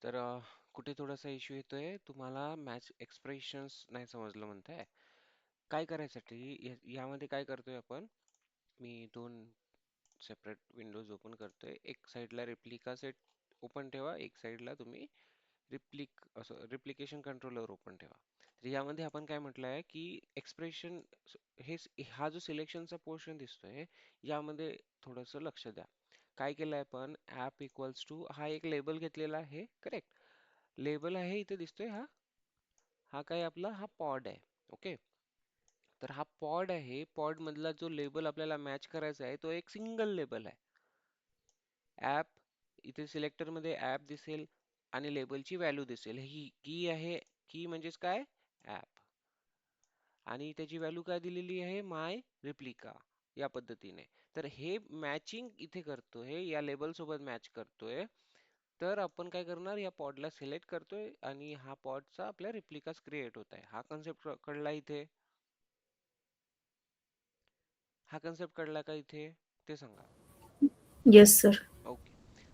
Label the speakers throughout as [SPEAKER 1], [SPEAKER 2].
[SPEAKER 1] तर कुठे थोडासा इश्यू येतोय तुम्हाला मॅच एक्सप्रेशन्स नाही समजलं म्हणताय. काय करायसाठी यामध्ये काय करतोय आपण? मी दोन सेपरेट विंडोज ओपन करतोय. एक साइडला रेप्लिका सेट ओपन ठेवा, एक साइडला तुम्ही रिप्लिकेशन कंट्रोलर ओपन ठेवा. तर यामध्ये आपण काय म्हटलं आहे की एक्सप्रेशन हा जो सिलेक्शनचा पोर्शन दिसतोय यामध्ये थोडंसं लक्ष द्या. काय केलंय आपण ऍप इक्वल्स टू हा एक लेबल घेतलेला आहे, करेक्ट? लेबल आहे इथे दिसतोय हा हा काय आपला हा पॉड आहे. ओके, तर हा पॉड आहे. पॉड मधला जो लेबल आपल्याला मॅच करायचा आहे तो एक सिंगल लेबल आहे. ऍप इथे सिलेक्टर मध्ये ऍप दिसेल आणि लेबलची व्हॅल्यू दिसेल. ही की आहे. की म्हणजेच काय? ऍप. आणि त्याची व्हॅल्यू काय दिलेली आहे? माय रिप्लिका या पद्धतीने. तर हे मॅचिंग इथे करतोय, या लेबल सोबत मॅच करतोय. तर आपण काय करणार? या पॉडला सिलेक्ट करतोय आणि हा पॉडचा आपल्या रिप्लिकास क्रिएट होत आहे. हा कन्सेप्ट कळला इथे? हा कन्सेप्ट कळला का इथे? ते सांगा.
[SPEAKER 2] Yes sir.
[SPEAKER 1] ओके.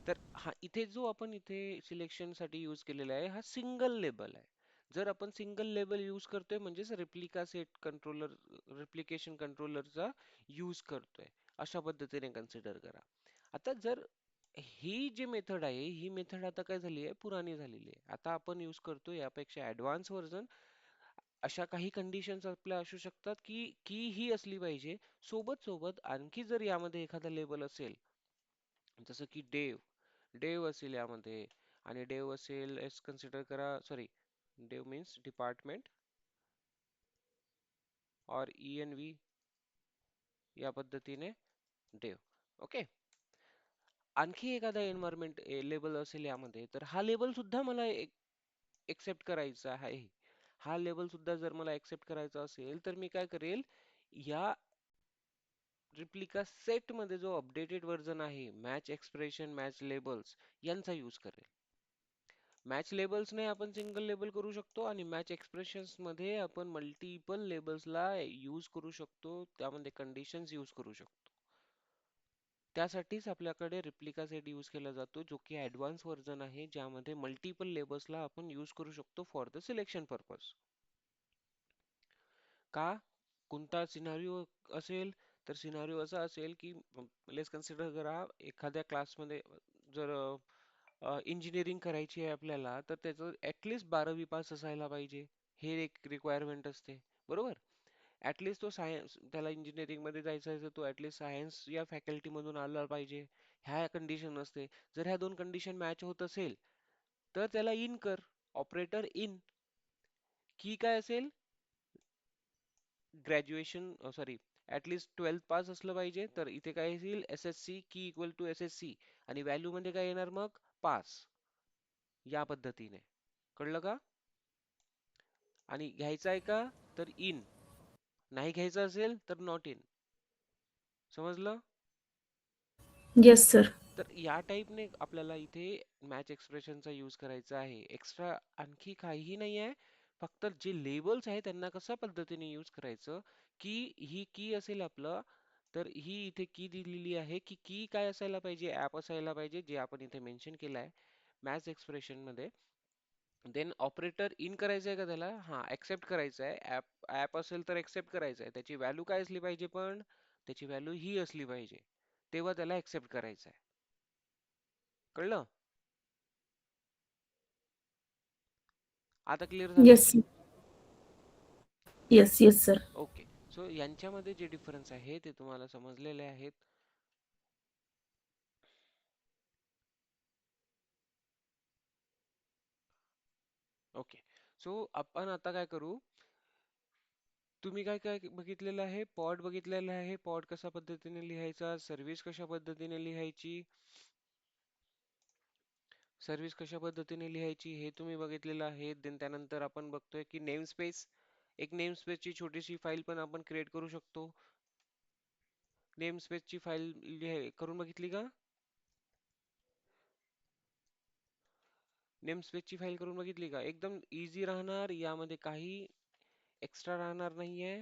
[SPEAKER 1] तर हा इथे जो आपण इथे सिलेक्शन साठी यूज केलेला आहे हा सिंगल लेबल आहे. जर आपण सिंगल लेबल यूज करतोय म्हणजेच रिप्लिका सेट कंट्रोलर रिप्लिकेशन कंट्रोलरचा यूज करतोय अशा पद्धतीने कन्सिडर करा. आता जर ही जी मेथड आहे ही मेथड आता काय झाली आहे? पुराणी झालेली आहे. आता आपण यूज करतो यापेक्षा ऍडव्हान्स व्हर्जन. अशा काही कंडिशन्स आपल्या असू शकतात की ही असली पाहिजे. सोबत सोबत आणखी जर यामध्ये एखादा लेबल असेल जसं की डेव असेल यामध्ये आणि डेव असेल एस कन्सिडर करा, सॉरी, डेव मीन्स डिपार्टमेंट और ENV या पद्धतीने डेव. ओके, आणखी एखादा एन्व्हायरमेंट लेबल असेल यामध्ये तर हा लेबल सुद्धा मला एक्सेप्ट करायचा आहे. हा लेबल सुद्धा जर मला एक्सेप्ट करायचा असेल तर मी काय करेल? या रिप्लिका सेट मध्ये जो अपडेटेड व्हर्जन आहे मॅच एक्सप्रेशन मॅच लेबल्स यांचा यूज करेल. मॅच लेबल्सने आपण सिंगल लेबल करू शकतो आणि मॅच एक्सप्रेशन्स मध्ये आपण मल्टिपल लेबल्सला यूज करू शकतो, त्यामध्ये कंडिशन्स यूज करू शकतो. त्यासाठीच आपल्याकडे रिप्लिका सेट यूज केला जातो जो की ऍडव्हान्स व्हर्जन आहे ज्यामध्ये मल्टिपल लेबल्सला आपण यूज करू शकतो फॉर द सिलेक्शन पर्पज. का? कोणता सिनारिओ असेल? तर सिनारिओ असा असेल की लेट्स कन्सिडर करा एखाद्या क्लासमध्ये जर इंजिनिअरिंग करायची आहे आपल्याला तर त्याचं ऍटलिस्ट 12वी पास असायला पाहिजे. हे एक रिक्वायरमेंट असते, बरोबर? ऍटलिस्ट तो सायन्स, त्याला इंजिनिअरिंग मध्ये जायचं आहे तर तो ऍटलिस्ट सायन्स या फॅकल्टी मधून आला पाहिजे. ह्या कंडिशन असते. जर ह्या दोन कंडिशन मॅच होत असेल तर त्याला इन कर, ऑपरेटर इन. की काय असेल? Graduation, sorry, at least 12th pass असलं पाहिजे. तर इथे काय येईल? SSC की इक्वल टू SSC आणि व्हॅल्यू मध्ये काय येणार मग? पास. या पद्धतीने कळलं का? आणि घ्यायचं आहे का? तर इन. नाही घ्यायचं असेल तर नॉट इन. समजलं?
[SPEAKER 2] Yes sir.
[SPEAKER 1] तर या टाईपने आपल्याला इथे मॅच एक्सप्रेशनचा यूज करायचा आहे. एक्स्ट्रा आणखी काहीही नाही आहे. फक्त जे लेबल्स आहेत त्यांना कशा पद्धतीने यूज करायचं. की ही की असेल आपलं, तर ही इथे की दिलेली आहे की की काय असायला पाहिजे? ऍप असायला पाहिजे जे आपण इथे मेन्शन केलं आहे मॅच एक्सप्रेशन मध्ये. देन ऑपरेटर इन करायचं आहे का त्याला? हा, एक्सेप्ट करायचं आहे. ऍप ऍप असेल तर एक्सेप्ट करायचं आहे. त्याची व्हॅल्यू काय असली पाहिजे? पण त्याची व्हॅल्यू ही असली पाहिजे, तेव्हा त्याला एक्सेप्ट करायचं आहे. कळलं? आता क्लिअर झालं?
[SPEAKER 2] Yes. Yes yes sir.
[SPEAKER 1] Okay. So यांच्यामध्ये जे डिफरन्स आहे ते तुम्हाला समजलेले आहेत. ओके. सो आपण आता काय करू? तुम्ही काय काय बघितलेलं आहे? पॉड बघितलेलं आहे. पॉड कशा पद्धतीने लिहायचा, सर्व्हिस कशा पद्धतीने लिहायची, सर्व्हिस कशा पद्धतीने लिहायची हे तुम्ही बघितलेलं आहे. देन त्यानंतर आपण बघतोय की नेम स्पेस, एक नेम स्पेसची छोटीशी फाईल पण आपण क्रिएट करू शकतो. नेम स्पेसची फाईल करून बघितली का? नेम स्पेसची फाईल करून बघितली का? एकदम इझी राहणार, यामध्ये काही एक्स्ट्रा राहणार नाहीये.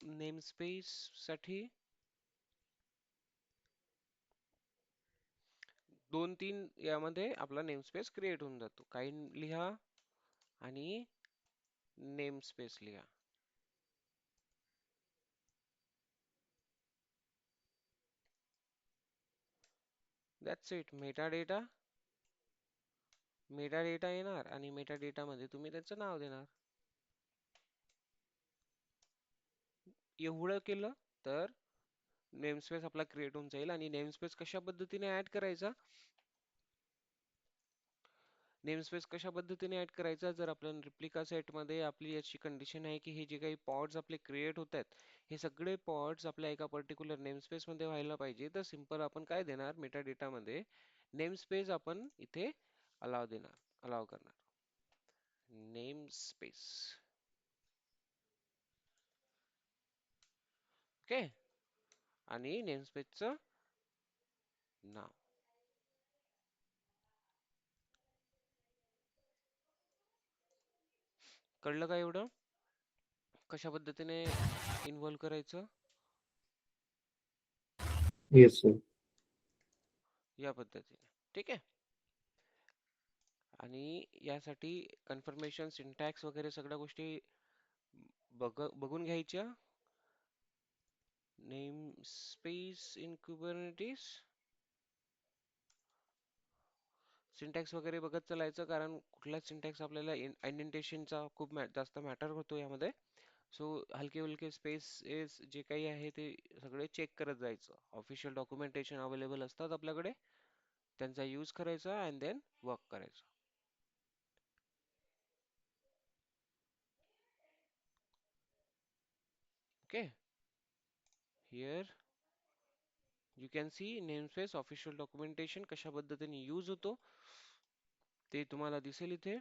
[SPEAKER 1] नेम स्पेस साठी दोन तीन यामध्ये आपला नेम स्पेस क्रिएट होऊन जातो. काइंड लिहा आणि नेम स्पेस लिहा. That's it. मेटा डेटा येणार आणि मेटा डेटा मध्ये तुम्ही त्याचं नाव देणार. एवढं केलं तर नेमस्पेस आपला क्रिएट होऊन जाईल. आणि नेमस्पेस कशा पद्धतीने ऍड करायचा? नेमस्पेस कशा पद्धतीने ऍड करायचा? जर आपण रिप्लिका सेट मध्ये आपली अशी कंडिशन आहे की हे जे काही पॉड्स आपले क्रिएट होत आहेत, हे सगळे पॉड्स आपल्या एका पर्टिक्युलर नेमस्पेस मध्ये व्हायला पाहिजे. तर सिंपल आपण काय देणार? मेटा डेटा मध्ये नेमस्पेस आपण इथे अलाव करणार. नेमस्पेस. ओके. आणि नेमस्पेसचं नाव. कळलं का एवढं? कशा पद्धतीने इन्व्हॉल्व करायचं?
[SPEAKER 3] Yes, sir.
[SPEAKER 1] या पद्धतीने. ठीक आहे. आणि यासाठी कन्फर्मेशन, सिंटॅक्स वगैरे सगळ्या गोष्टी बघून घ्यायच्या. Name space in Kubernetes. Syntax वगैरे बघत चालायचं, कारण कुठलाच सिंटॅक्स आपल्याला इंडेंटेशनचा खूप जास्त मॅटर होतो यामध्ये. सो हलके हलके स्पेसेस जे काही आहे ते सगळे चेक करत जायचं. ऑफिशियल डॉक्युमेंटेशन अवेलेबल असतात आपल्याकडे, त्यांचा यूज करायचा अँड देन वर्क करायचं. Okay. Here you can see namespace official documentation कशा पद्धतीने यूज होतो ते तुम्हाला दिसेल इथे.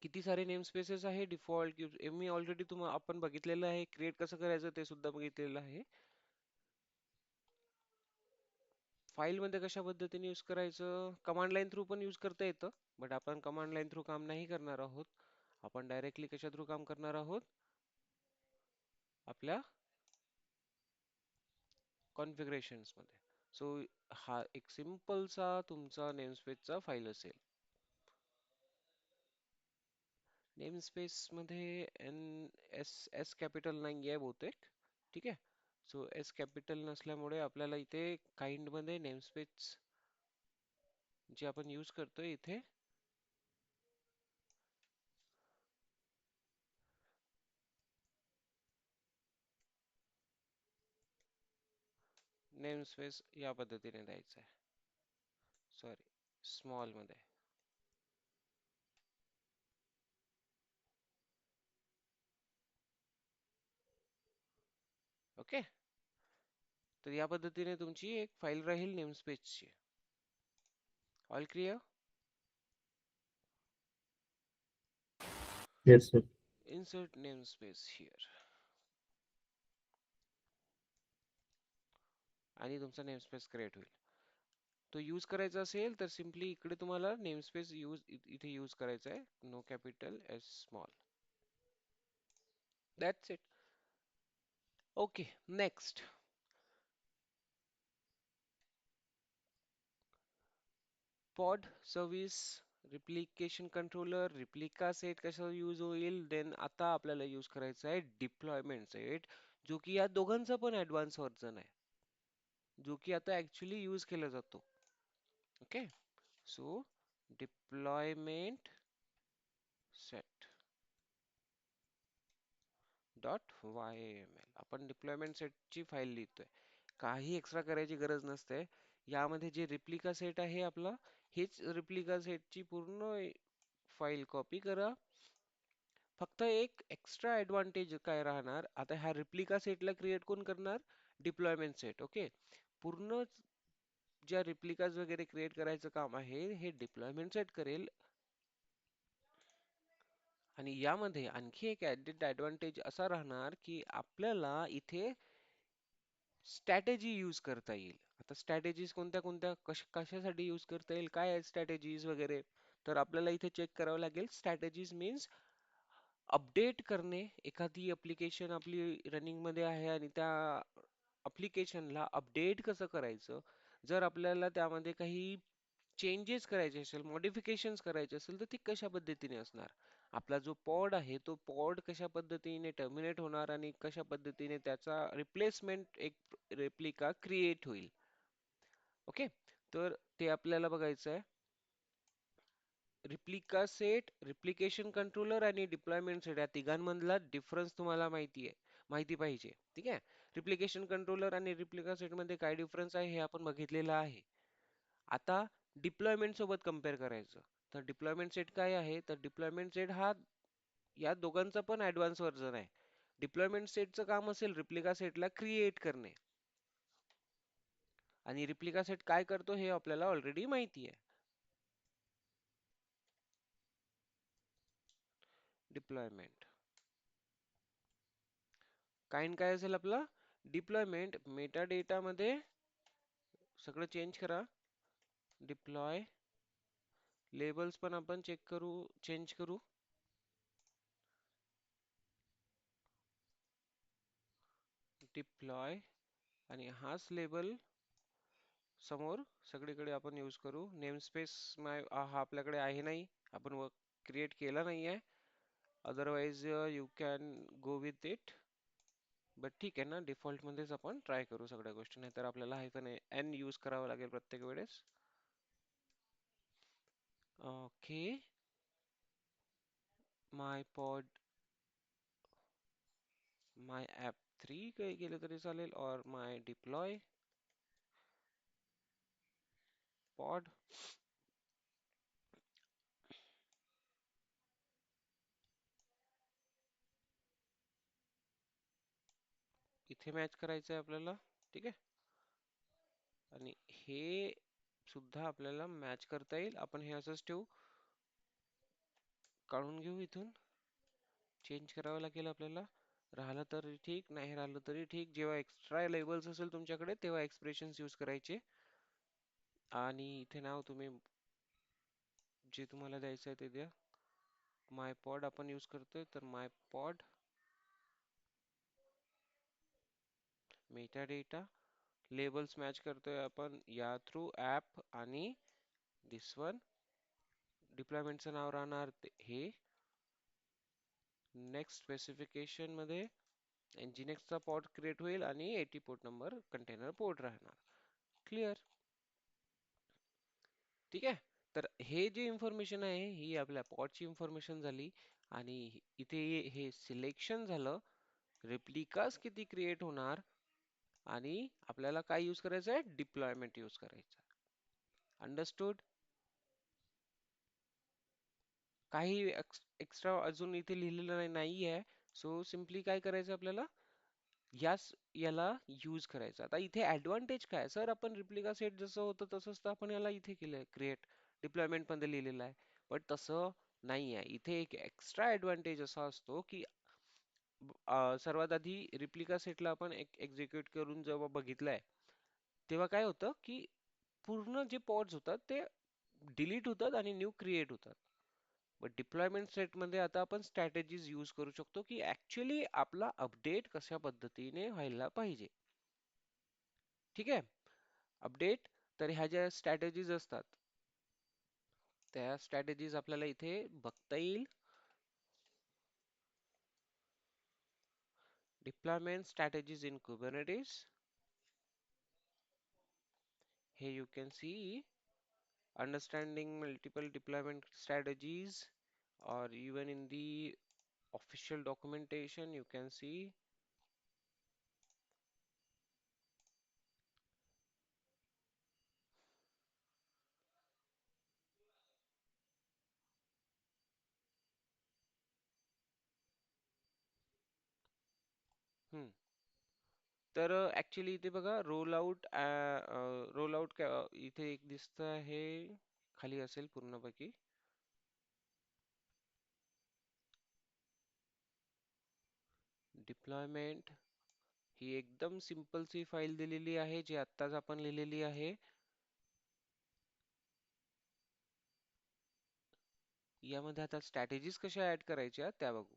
[SPEAKER 1] किती सारे नेम स्पेसेस आहे डिफॉल्ट. मी ऑलरेडी तुम्हाला आपण बघितलेलं आहे. क्रिएट कसं करायचं ते सुद्धा बघितलेलं आहे. फाईल मध्ये कशा पद्धतीने यूज करायचं? कमांड लाईन थ्रू पण यूज करता येतं, बट आपण कमांड लाईन थ्रू काम नाही करणार आहोत. आपण डायरेक्टली कशा थ्रू काम करणार आहोत? आपल्या कॉन्फिगरेशन्स मध्ये. सो हा एक सिम्पलचा तुमचा नेमस्पेसचा फाईल असेल. नेमस्पेस मध्ये एन एस एस कॅपिटल नाही आहे बहुतेक. ठीक आहे. सो एस कॅपिटल नसल्यामुळे आपल्याला इथे काइंड मध्ये नेमस्पेस जे आपण यूज करतोय इथे नेमस्पेस या पद्धतीने द्यायचं आहे. सॉरी, स्मॉल मध्ये. ओके. तर या पद्धतीने तुमची एक फाईल राहील नेमस्पेसची. All clear?
[SPEAKER 3] Yes, sir.
[SPEAKER 1] Insert namespace here. आणि तुमचा नेमस्पेस क्रिएट होईल. तो यूज करायचा असेल तर सिम्पली इकडे तुम्हाला नेमस्पेस इथे यूज करायचा आहे. No capital S small. That's it. Okay. Next. Pod service replication controller. Replica set कसा यूज होईल? देन आता आपल्याला यूज करायचा आहे डिप्लॉयमेंट सेट, जो की या दोघांचा पण ऍडव्हान्स व्हर्जन आहे, जो की आता ऍक्च्युली यूज केला जातो. Okay. So deployment set dot Y M L. आपण डिप्लॉयमेंट सेटची फाईल लिहितोय. काही एक्स्ट्रा करायची गरज नसते. यामध्ये जे रिप्लिका सेट आहे आपला, हेच रिप्लिका सेटची पूर्ण फाईल कॉपी करा. फक्त एक एक्स्ट्रा ऍडव्हान्टेज काय राहणार? आता ह्या रिप्लिका सेटला क्रिएट कोण करणार? Deployment set. ओके. पूर्ण ज्या रिप्लिकाज वगैरे क्रिएट करायचं काम आहे हे डिप्लॉयमेंट सेट करेल. आणि यामध्ये आणखी एक ऍडेड ऍडव्हान्टेज असा राहणार की आपल्याला इथे स्ट्रॅटेजी यूज करता येईल. आता स्ट्रॅटेजीज कोणत्या कोणत्या कशासाठी यूज करता येईल, काय आहेत स्ट्रॅटेजीज वगैरे? तर आपल्याला इथे चेक करावं लागेल. स्ट्रॅटेजीज मीन्स अपडेट करणे. एखादी ऍप्लिकेशन आपली रनिंग मध्ये आहे आणि त्या ऍप्लिकेशनला अपडेट कसं करायचं? जर आपल्याला त्यामध्ये काही चेंजेस करायचे असेल, मॉडिफिकेशन्स करायचे असेल, तर ती कशा पद्धतीने असणार? आपला जो पॉड आहे, तो पॉड कशा पद्धतीने टर्मिनेट होणार आणि कशा पद्धतीने त्याचा रिप्लेसमेंट एक रेप्लिका क्रिएट होईल. ओके, तर ते आपल्याला बघायचं आहे. रिप्लिका सेट, रिप्लिकेशन कंट्रोलर आणि डिप्लॉयमेंट सेट या तिघांमधला डिफरन्स तुम्हाला माहिती पाहिजे. ठीक आहे. रिप्लिकेशन कंट्रोलर आणि रिप्लिका सेट मध्ये काय डिफरन्स आहे हे आपण बघितलेलं आहे. आता डिप्लॉयमेंट सोबत कम्पेअर करायचं. तर डिप्लॉयमेंट सेट काय आहे? तर डिप्लॉयमेंट सेट हा या दोघांचा पण ऍडव्हान्स व्हर्जन आहे. डिप्लॉयमेंट सेटचं काम असेल रिप्लिका सेटला क्रिएट करणे आणि रिप्लिका सेट काय करतो हे आपल्याला ऑलरेडी माहिती आहे. डिप्लॉयमेंट काइंड काय असेल आपला डिप्लॉयमेंट मेटा डेटा मध्ये सगळं चेंज करा. डिप्लॉय लेबल्स पण आपण चेंज करू. डिप्लॉय आणि हाच लेबल समोर सगळीकडे आपण यूज करू. नेम स्पेस हा आपल्याकडे आहे नाही, आपण क्रिएट केला नाही आहे. Otherwise you can go with it. But ठीक आहे ना, डिफॉल्ट मध्येच आपण ट्राय करू सगळ्या गोष्टी, नाही तर आपल्याला हायफन एन यूज करावं लागेल प्रत्येक वेळेस. ओके, माय पॉड माय ॲप 3 काही केलं तरी चालेल, और माय डिप्लॉय पॉड. इथे मॅच करायचं आहे आपल्याला. ठीक आहे, आणि हे सुद्धा आपल्याला मॅच करता येईल. आपण हे असंच ठेवू, काढून घेऊ इथून. चेंज करावं लागेल आपल्याला. राहिलं तरी ठीक, नाही राहिलं तरी ठीक. जेव्हा एक्स्ट्रा लेबल्स असेल तुमच्याकडे तेव्हा एक्सप्रेशन्स यूज करायचे. आणि इथे नाव तुम्ही जे तुम्हाला द्यायचं आहे ते द्या. माय पॉड आपण यूज करतोय, तर my pod meta data labels match करतोय आपण या थ्रू ॲप आणि दिस वन. डिप्लॉयमेंटचं नाव राहणार हे. नेक्स्ट स्पेसिफिकेशन मध्ये nginx चा पॉड क्रिएट होईल आणि 80 पोर्ट नंबर कंटेनर पोर्ट राहणार. क्लिअर? ठीक आहे. तर हे जे इन्फॉर्मेशन आहे ही आपल्या पॉडची इन्फॉर्मेशन झाली. आणि इथे हे सिलेक्शन झालं, रेप्लिकास किती क्रिएट होणार, आणि आपल्याला काय यूज करायचं आहे? डिप्लॉयमेंट यूज करायचं. अंडरस्टूड? काही एक्स्ट्रा अजून इथे लिहिलेलं नाही आहे. सो सिम्पली काय करायचं आपल्याला? याला यूज करायचं. आता इथे ऍडव्हान्टेज काय सर? आपण रिप्लिका सेट जसं होतं तसंच तर आपण याला इथे केलंय क्रिएट, डिप्लॉयमेंट मध्ये लिहिलेलं आहे. बट तसं नाही आहे. इथे एक एक्स्ट्रा ऍडव्हान्टेज असा असतो की सर्वात आधी रिप्लिका सेटला आपण एक्झिक्यूट करून जेव्हा बघितलंय तेव्हा काय होतं की पूर्ण जे पॉड्स होतात ते डिलीट होतात आणि न्यू क्रिएट होतात. बट डिप्लॉयमेंट सेटमध्ये आता आपण स्ट्रॅटेजीज यूज करू शकतो की ऍक्च्युली आपला अपडेट कशा पद्धतीने व्हायला पाहिजे. ठीक आहे. अपडेट, तर ह्या ज्या स्ट्रॅटेजीज असतात त्या स्ट्रॅटेजीज आपल्याला इथे बघता येईल. Deployment strategies in Kubernetes. Here you can see understanding multiple deployment strategies, or even in the official documentation you can see. हम्म. तर ऍक्च्युली इथे बघा रोल आउट इथे एक दिसतं आहे, खाली असेल पूर्णपैकी. डिप्लॉयमेंट ही एकदम सिंपल सी फाईल दिलेली आहे जी आत्ताच आपण लिहिलेली आहे. यामध्ये आता स्ट्रॅटेजीज कशा ऍड करायच्या त्या बघू.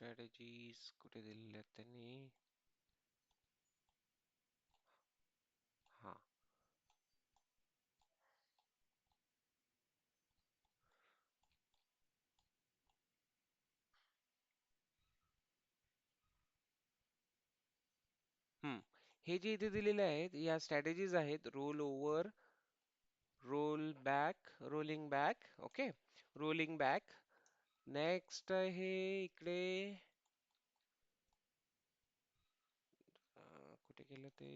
[SPEAKER 1] स्ट्रॅटेजीज कुठे दिलेल्या आहेत त्यांनी? हा. हम्म. हे जे इथे दिलेले आहेत या स्ट्रॅटेजीज आहेत: roll over, roll back, rolling back. Okay, rolling back. Next आहे इकडे कुठे गेलं ते?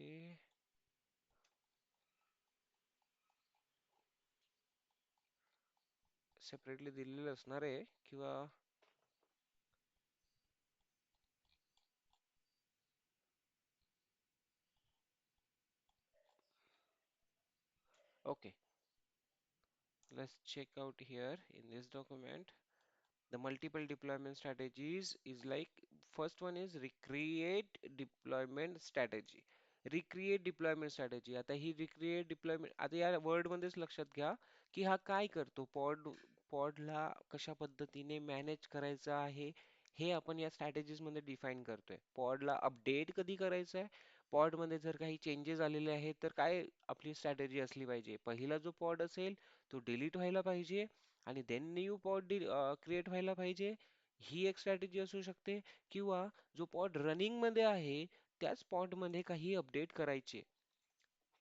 [SPEAKER 1] सेपरेटली दिलेलं असणार आहे किंवा okay. Let's check out here in this document. The multiple deployment strategies is like, first one is recreate deployment strategy. Recreate deployment strategy. आता ही recreate deployment, आता या word मध्येच लक्षात घ्या की हा काय करतो. पॉडला कशा पद्धतीने मॅनेज करायचं आहे हे आपण या स्ट्रॅटेजीज मध्ये डिफाईन करतोय. पॉडला अपडेट कधी करायचं आहे, पॉड मध्ये जर काही चेंजेस आलेले आहेत तर काय आपली स्ट्रॅटेजी असली पाहिजे. पहिला जो पॉड असेल तो डिलीट व्हायला पाहिजे आणि देन न्यू पॉड क्रिएट व्हायला पाहिजे. ही एक स्ट्रॅटेजी असू शकते. किंवा जो पॉड रनिंग मध्ये आहे त्याच पॉड मध्ये काही अपडेट करायचे,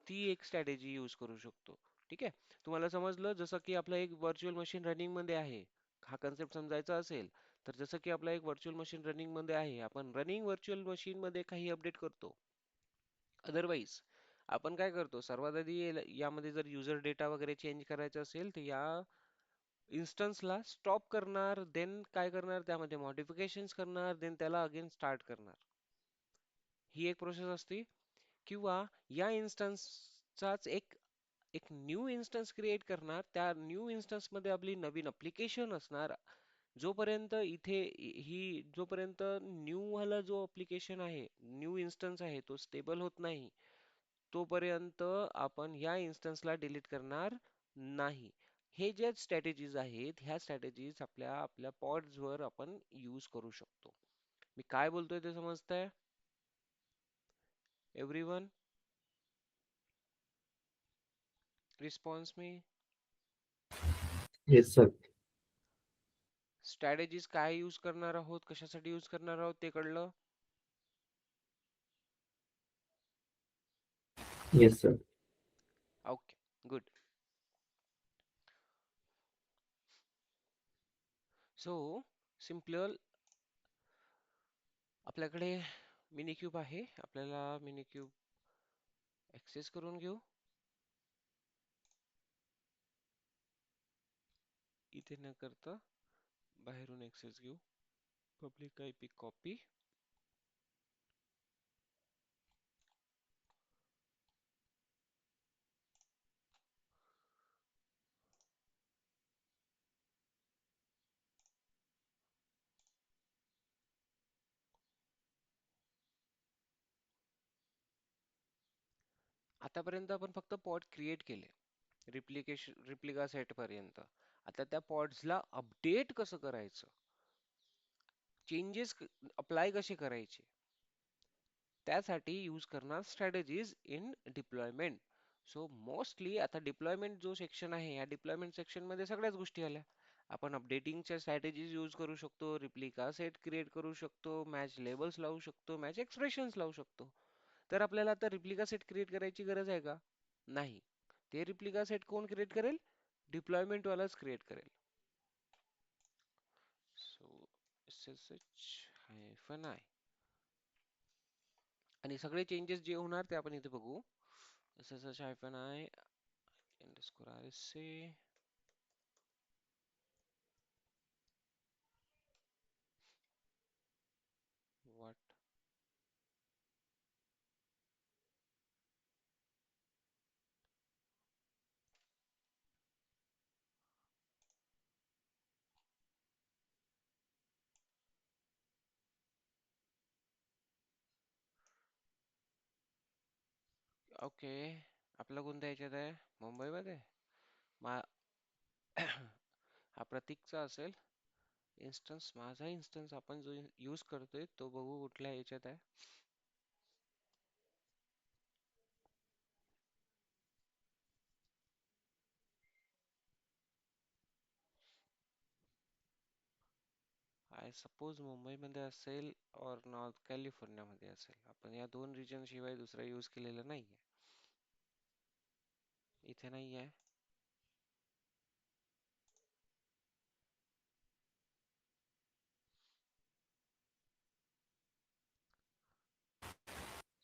[SPEAKER 1] ती एक स्ट्रॅटेजी यूज करू शकतो. ठीक आहे, तुम्हाला समजलं? जसं की आपलं एक व्हर्च्युअल मशीन रनिंग मध्ये आहे, हा कन्सेप्ट समजायचा असेल तर जसं की आपला एक व्हर्च्युअल मशीन रनिंग मध्ये आहे, आपण रनिंग व्हर्च्युअल मशीन मध्ये काही अपडेट करतो. अदरवाईज आपण काय करतो, सर्वात आधी यामध्ये जर युजर डेटा वगैरे चेंज करायचा असेल तर या इन्स्टन्सला स्टॉप करणार, देन काय करणार, त्यामध्ये मॉडिफिकेशन्स करणार, देन त्याला अगेन स्टार्ट करणार. ही एक प्रोसेस असते. किंवा या इन्स्टन्सचाच एक एक न्यू इन्स्टन्स क्रिएट करणार, त्या न्यू इन्स्टन्स मध्ये आपली नवीन अप्लिकेशन असणार. जोपर्यंत इथे ही जोपर्यंत न्यू वाला जो अप्लिकेशन आहे, न्यू इन्स्टन्स आहे, तो स्टेबल होत नाही तोपर्यंत आपण या इन्स्टन्सला डिलीट करणार नाही. हे ज्या स्ट्रॅटेजीज आहेत ह्या स्ट्रॅटेजीज आपल्या आपल्या पॉड्स वर आपण यूज करू शकतो. मी काय बोलतोय ते समजतंय एव्हरीवन? रिस्पॉन्स मी.
[SPEAKER 3] Yes, sir.
[SPEAKER 1] स्ट्रॅटेजीज काय यूज करणार आहोत, कशासाठी यूज करणार आहोत ते कळलं?
[SPEAKER 3] Yes, sir.
[SPEAKER 1] Okay, good. So simple, आपल्याकडे मिनी क्यूब आहे, आपल्याला मिनी क्यूब ऍक्सेस करून घेऊ. इथे न करता बाहेरून ऍक्सेस घेऊ. Public IP copy. आतापर्यंत आपण फक्त पॉड क्रिएट केले, रिप्लिका सेट पर्यंत. आता त्या पॉड्सला अपडेट कसं करायचं, चेंजेस अप्लाय कसे करायचे, त्यासाठी यूज करणार strategies in deployment. So mostly आता डिप्लॉयमेंट जो सेक्शन आहे, या डिप्लॉयमेंट सेक्शन मध्ये सगळ्याच गोष्टी आल्या. आपण अपडेटिंगच्या स्ट्रॅटेजीज यूज करू शकतो, रिप्लिका सेट क्रिएट करू शकतो, मॅच लेबल्स लावू शकतो, मॅच एक्सप्रेशन्स लावू शकतो. तर आपल्याला आता रिप्लिका सेट क्रिएट करायची गरज आहे का? नाही. ते रिप्लिका सेट कोण क्रिएट करेल? डिप्लॉयमेंट वालाच क्रिएट करेल. सो SSH -i आणि सगळे चेंजेस जे होणार ते आपण इथे बघू. SSH-i _RSA. What? ओके, आपला कोणत्या ह्याच्यात आहे? मुंबईमध्ये? मा हा प्रतीकचा असेल. इन्स्टन्स, माझा इन्स्टन्स आपण जो यूज करतोय तो बघू कुठल्या ह्याच्यात आहे. आय सपोज मुंबईमध्ये असेल और नॉर्थ कॅलिफोर्नियामध्ये असेल. आपण या दोन रिजन शिवाय दुसरा यूज केलेला नाहीये. इथे नाहीये.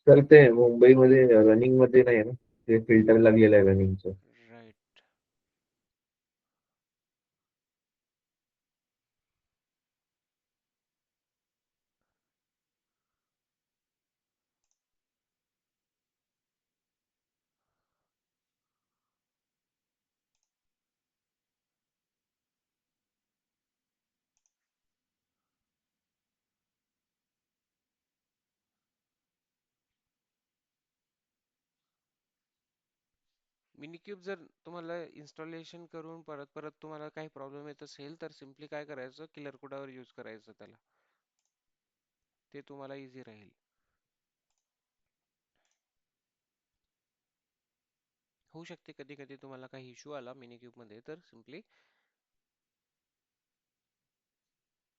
[SPEAKER 3] तर ते मुंबईमध्ये रनिंग मध्ये नाही ना, ते फिल्टर लागलेलं आहे रनिंगचं.
[SPEAKER 1] राईट. मिनीक्यूब जर तुम्हाला इन्स्टॉलेशन करून परत परत तुम्हाला काही प्रॉब्लेम येत असेल तर सिम्पली काय करायचं, किलर कोडावर यूज करायचं त्याला. ते तुम्हाला इझी राहील. होऊ शकते कधी कधी तुम्हाला काही इश्यू आला मिनीक्यूब मध्ये तर सिम्पली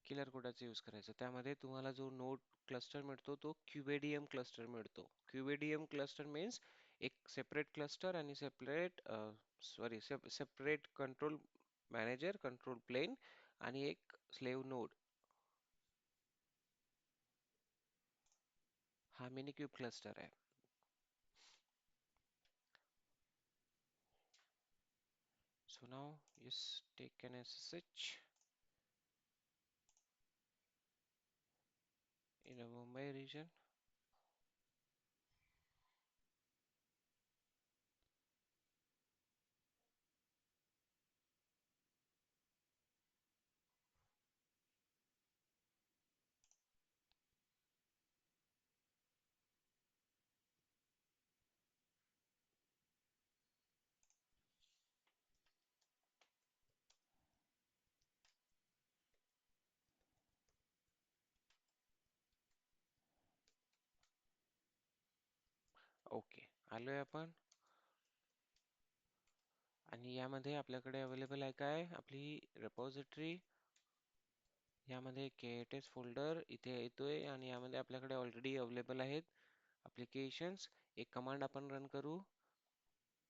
[SPEAKER 1] किलर कोडाचा यूज करायचा. त्यामध्ये तुम्हाला जो नोड क्लस्टर मिळतो तो क्यूबेडीएम क्लस्टर मिळतो. क्यूबेडीएम क्लस्टर मीन्स एक सेपरेट क्लस्टर आणि separate control manager, control plane आणि एक स्लेव्ह नोड. हा मिनीक्यूब क्लस्टर आहे. So now just take an SSH in a Mumbai region. Okay, आलोय आपण. आणि यामध्ये आपल्याकडे अवेलेबल आहे काय, आपली रेपॉझिटरी. यामध्ये KTS फोल्डर इथे येतोय आणि यामध्ये आपल्याकडे ऑलरेडी अवेलेबल आहेत ॲप्लिकेशन्स. एक कमांड आपण रन करू.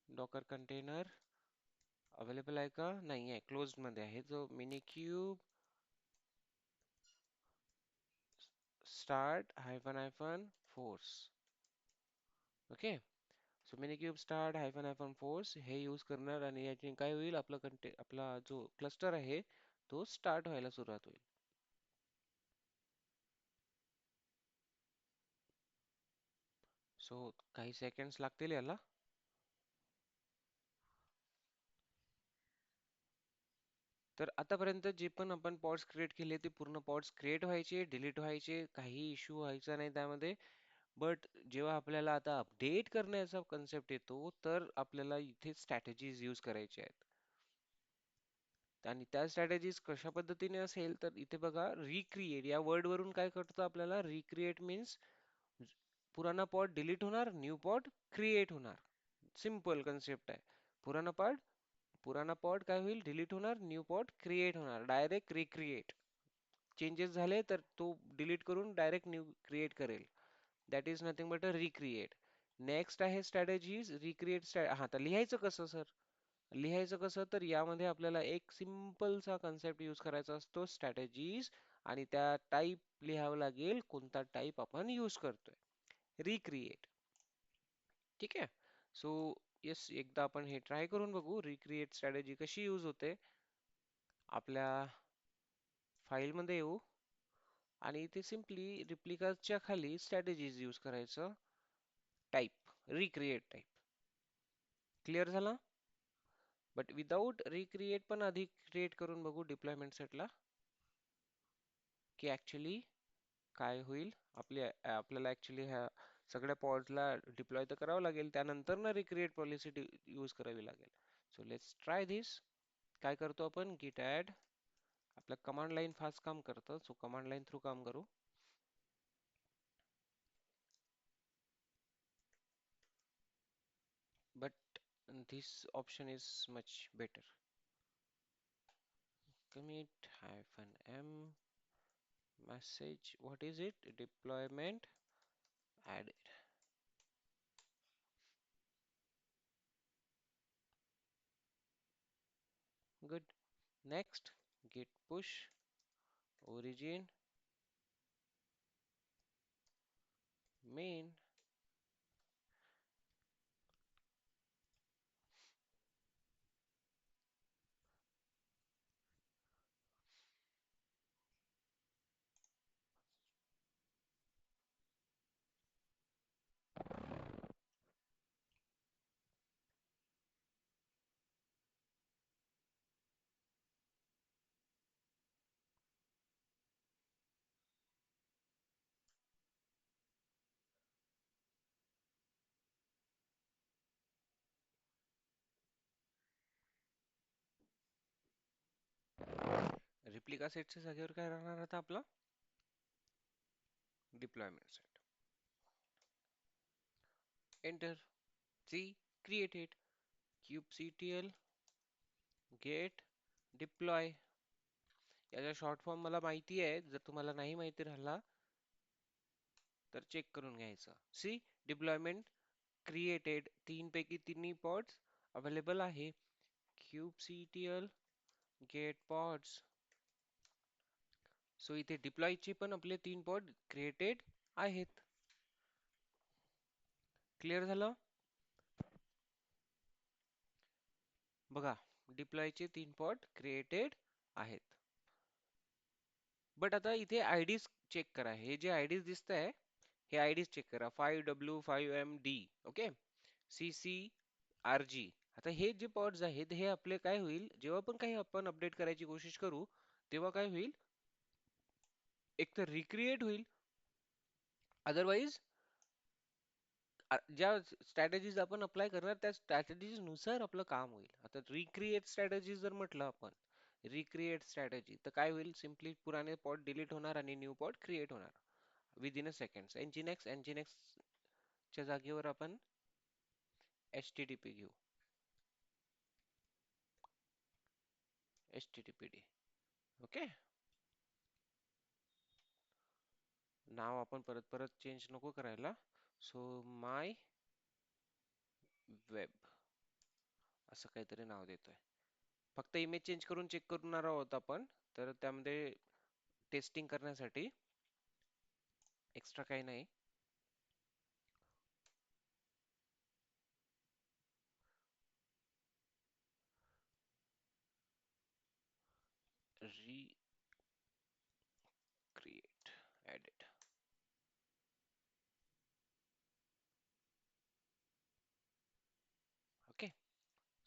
[SPEAKER 1] डॉकर कंटेनर अवेलेबल आहे का, नाही आहे, क्लोज्ड मध्ये आहे. जो minikube start hyphen hyphen force. Okay. So minikube start hyphen hyphen force हे यूज करणार आणि याची काय होईल, आपला जो क्लस्टर आहे तो स्टार्ट व्हायला सुरुवात होईल. सो काही सेकंड्स लागतील याला. तर आतापर्यंत जे पण आपण पॉड्स क्रिएट केले ते पूर्ण पॉड्स क्रिएट व्हायचे, डिलीट व्हायचे, काही इश्यू व्हायचा नाही त्यामध्ये. बट जेव्हा आपल्याला आता अपडेट करण्याचा कन्सेप्ट येतो तर आपल्याला इथे स्ट्रॅटेजीज यूज करायचे आहेत. आणि त्या स्ट्रॅटेजीज कशा पद्धतीने असेल तर इथे बघा, रिक्रिएट या वर्ड वरून काय करतो आपल्याला, रिक्रिएट मीन्स पुराना पॉड डिलीट होणार, न्यू पॉड क्रिएट होणार. सिंपल कन्सेप्ट आहे. पुराना पॉड पुराना पॉड काय होईल, डिलीट होणार, न्यू पॉड क्रिएट होणार. Direct recreate. चेंजेस झाले तर तो डिलीट करून डायरेक्ट न्यू क्रिएट करेल. That is nothing but a recreate. Next आहे स्ट्रॅटेजीज. रिक्रिएट हा, तर लिहायचं कसं सर, लिहायचं कसं, तर यामध्ये आपल्याला एक सिंपलचा कन्सेप्ट यूज करायचा असतो, स्ट्रॅटेजीज. आणि त्या टाईप लिहावं लागेल, कोणता टाईप आपण यूज करतोय. रिक्रिएट. ठीक आहे. सो येस, एकदा आपण हे ट्राय करून बघू, रिक्रिएट स्ट्रॅटेजी कशी यूज होते. आपल्या फाईलमध्ये येऊ आणि इथे सिम्पली रिप्लिकाच्या खाली स्ट्रॅटेजीज यूज करायचं. Type, recreate type. क्लिअर झाला. बट विदाउट रिक्रिएट पण आधी क्रिएट करून बघू डिप्लॉयमेंट सेटला, की ऍक्च्युली काय होईल. आपल्याला ऍक्च्युली ह्या सगळ्या पॉड्सला डिप्लॉय तर करावं लागेल, त्यानंतर ना रिक्रिएट पॉलिसी यूज करावी लागेल. So let's try this. काय करतो आपण, git add आपलं कमांड लाईन फास्ट काम करतं, सो कमांड लाईन थ्रू काम करू. But this option is much better. Commit hyphen m message. What is it? Deployment added. Good. Next, git push origin main. Replica सेटच्या जागेवर काय राहणार आता आपला deployment set. Enter. See, created. kubectl get deploy. याचा short form मला माहिती आहे. जर तुम्हाला नाही माहिती राहिला तर चेक करून घ्यायचं. See deployment created. तीन पैकी तिन्ही पॉड्स अवेलेबल आहे. kubectl get pods. सो इथे डिप्लॉयचे पण आपले तीन पॉड क्रिएटेड आहेत. क्लिअर झालं? बघा, डिप्लॉयचे तीन पॉड क्रिएटेड आहेत. बट आता इथे आयडीज चेक करा. हे जे आयडीज दिसत आहे हे आयडीज चेक करा. 5W5MD okay, CCRG. आता हे जे पॉड्स आहेत हे आपले काय होईल, जेव्हा पण काही आपण अपडेट करायची कोशिश करू तेव्हा काय होईल, एक तर रिक्रिएट होईल, अदरवाइज ज्या स्ट्रॅटेजीज आपण अप्लाय करणार त्या स्ट्रॅटेजीज नुसार आपलं काम होईल. आता रिक्रिएट स्ट्रॅटेजी जर म्हटलं आपण, रिक्रिएट स्ट्रॅटेजी तर काय होईल, सिम्पली पुराने पॉट डिलीट होणार आणि न्यू पॉट क्रिएट होणार विदिन अ सेकंड. एनजीनेक्स च्या जागेवर आपण HTTP घेऊ, HTTPD. ओके, नाव आपण परत परत चेंज नको करायला. सो माय वेब असं काहीतरी नाव देतोय. फक्त इमेज चेंज करून चेक करणार आहोत आपण, तर त्यामध्ये टेस्टिंग करण्यासाठी, एक्स्ट्रा काही नाही. recreate edit. Okay,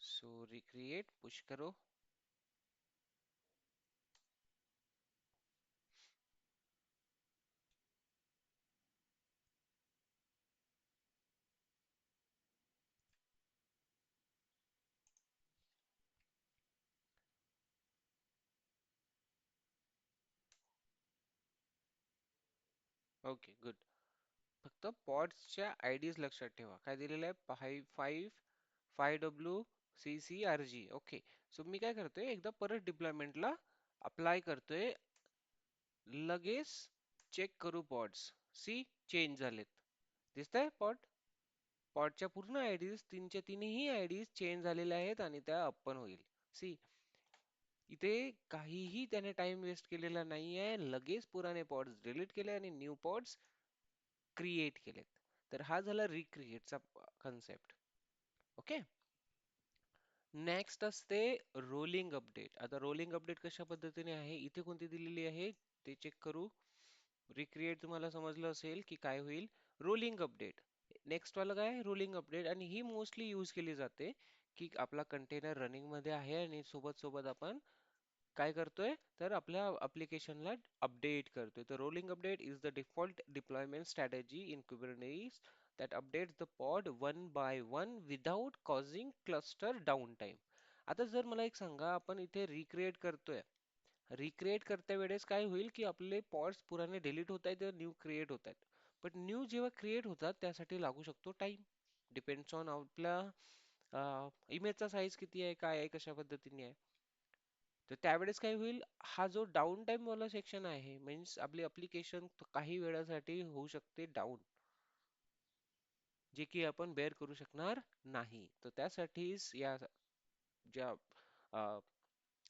[SPEAKER 1] so recreate push करो. Okay good. फक्त पॉड्सच्या आयडीज लक्षात ठेवा. काय दिलेलं आहे, 5W CCRG. ओके, सो मी काय करतोय, एकदा परत डिप्लॉयमेंटला अप्लाय करतोय. लगेच चेक करू पॉड्स. सी चेंज झालेत, दिसतंय पॉड. पॉडच्या पूर्ण आयडीज, तीनच्या तिन्ही आयडीज चेंज झालेल्या आहेत आणि त्या अप पण होईल. सी इथे काहीही त्याने टाइम वेस्ट केलेला नाहीये. लगेच पुराने पॉड्स डिलीट केले आणि न्यू पॉड्स क्रिएट केलेत. तर हा झाला रिक्रिएटचा कन्सेप्ट. ओके, नेक्स्ट असते रोलिंग अपडेट. आता रोलिंग अपडेट कशा पद्धतीने आहे, इथे कोणती दिलेली आहे ते चेक करू. रिक्रिएट तुम्हाला समजलं असेल की काय होईल, रोलिंग अपडेट. नेक्स्ट वाला काय, रोलिंग अपडेट. आणि ही मोस्टली यूज केली जाते की आपला कंटेनर रनिंग मध्ये आहे आणि सोबत सोबत आपण काय करतोय, तर आपल्या अप्लिकेशनला अपडेट करतोय. तर rolling update is the default deployment strategy in Kubernetes that updates the pod one by one without causing cluster downtime. आता जर मला एक सांगा, आपण इथे रिक्रिएट करतोय रिक्रिएट करते वेळेस काय होईल की आपले पॉड्स पुराने डिलीट होत आहेत न्यू क्रिएट होत आहेत. पण न्यू जेव्हा क्रिएट होतात त्यासाठी लागू शकतो टाइम. डिपेंड्स ऑन आपल्या इमेजचा साईज किती आहे, काय आहे, कशा पद्धतीने आहे. तर त्यावेळेस काय होईल, हा जो डाऊन टाइम वाला सेक्शन आहे मीन्स आपली अप्लिकेशन काही वेळासाठी होऊ शकते डाऊन, जे की आपण बेअर करू शकणार नाही. तर त्यासाठीच या ज्या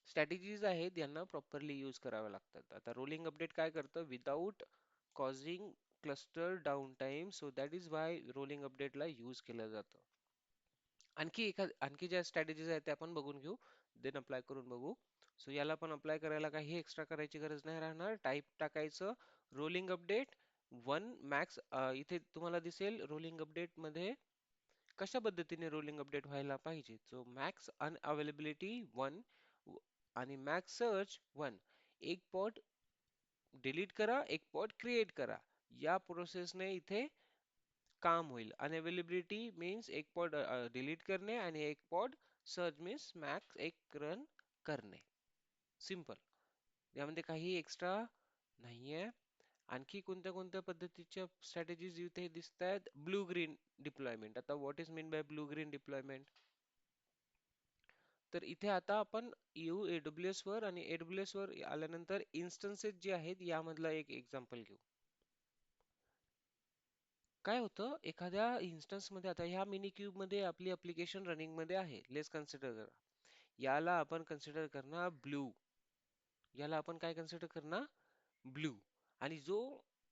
[SPEAKER 1] स्ट्रॅटेजीज आहेत यांना प्रॉपरली यूज कराव्या लागतात. आता रोलिंग अपडेट काय करतं, without causing cluster down time, so that is why rolling अपडेटला यूज केलं जातं. आणखी ज्या स्ट्रॅटेजीज आहेत त्या आपण बघून घेऊ, देन अप्लाय करून बघू. सो याला पण अप्लाय करायला काही एक्स्ट्रा करायची गरज नाही राहणार. टाईप टाकायचं रोलिंग अपडेट वन मॅक्स. इथे तुम्हाला दिसेल रोलिंग अपडेट मध्ये कशा पद्धतीने रोलिंग अपडेट व्हायला पाहिजे. सो मॅक्स अनअवेलेबिलिटी वन आणि मॅक्स सर्च वन. एक पॉट डिलीट करा, एक पॉट क्रिएट करा. या प्रोसेसने इथे काम होईल. अनअवेलेबिलिटी मीन्स एक पॉड डिलीट करणे आणि एक पॉड सर्च मीन्स मॅक्स एक रन करणे. सिंपल. यामध्ये काही एक्स्ट्रा नाहीये. आणखी कोणत्या कोणत्या पद्धतीच्या स्ट्रॅटेजीज इथे दिसत आहेत. Blue green deployment. आता what is mean by blue green deployment? तर इथे आता आपण येऊ AWS वर आणि AWS वर आल्यानंतर इन्स्टन्सेस जे आहेत यामधला एक एक्झाम्पल घेऊ. काय होतं एखाद्या इन्स्टन्स मध्ये, आता ह्या मिनी क्यूब मध्ये आपली अप्लिकेशन रनिंग मध्ये आहे. लेट्स कन्सिडर करा, याला आपण कन्सिडर करणार ब्लू. याला आपण काय कन्सिडर करणार, ब्लू. आणि जो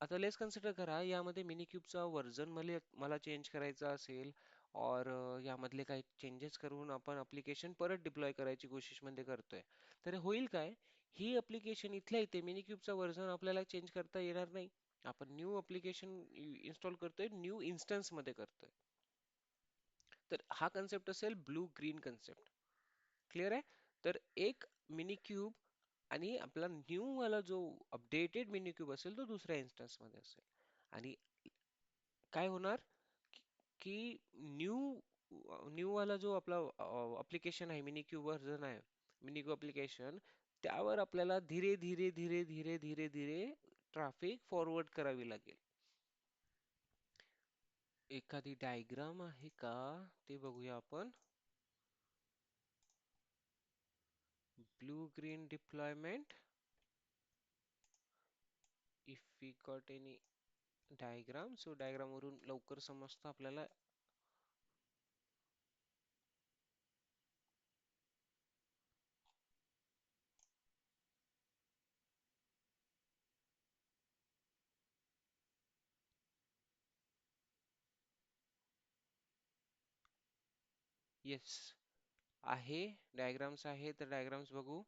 [SPEAKER 1] आता लेट्स कन्सिडर करा यामध्ये मिनी क्यूबचा व्हर्जन मला मला चेंज करायचा असेल, और यामधले काही चेंजेस करून आपण अप्लिकेशन परत डिप्लॉय करायची कोशिश मध्ये करतोय. तर होईल काय, ही अप्लिकेशन इथल्या इथे मिनी क्यूबचा व्हर्जन आपल्याला चेंज करता येणार नाही. आपण न्यू अप्लिकेशन इन्स्टॉल करतोय, न्यू इन्स्टन्स मध्ये करतोय. तर हा कन्सेप्ट असेल ब्लू ग्रीन कन्सेप्ट. क्लिअर आहे? तर एक मिनी क्यूब आणि आपला न्यू वाला जो अपडेटेड मिनी क्यूब असेल तो दुसऱ्या इन्स्टन्स मध्ये असेल. आणि काय होणार की न्यू न्यू वाला जो आपला अप्लिकेशन आहे, मिनी क्यूब व्हर्जन आहे, मिनी क्यूब अप्लिकेशन, त्यावर आपल्याला धीरे धीरे धीरे धीरे धीरे धीरे ट्रॅफिक फॉरवर्ड करावी लागेल. एखादी डायग्राम आहे का ते बघूया आपण. Blue green deployment, if we got any diagram. So diagram वरून लवकर समजतं आपल्याला. येस आहे, डायग्राम्स आहे. तर डायग्राम्स बघू.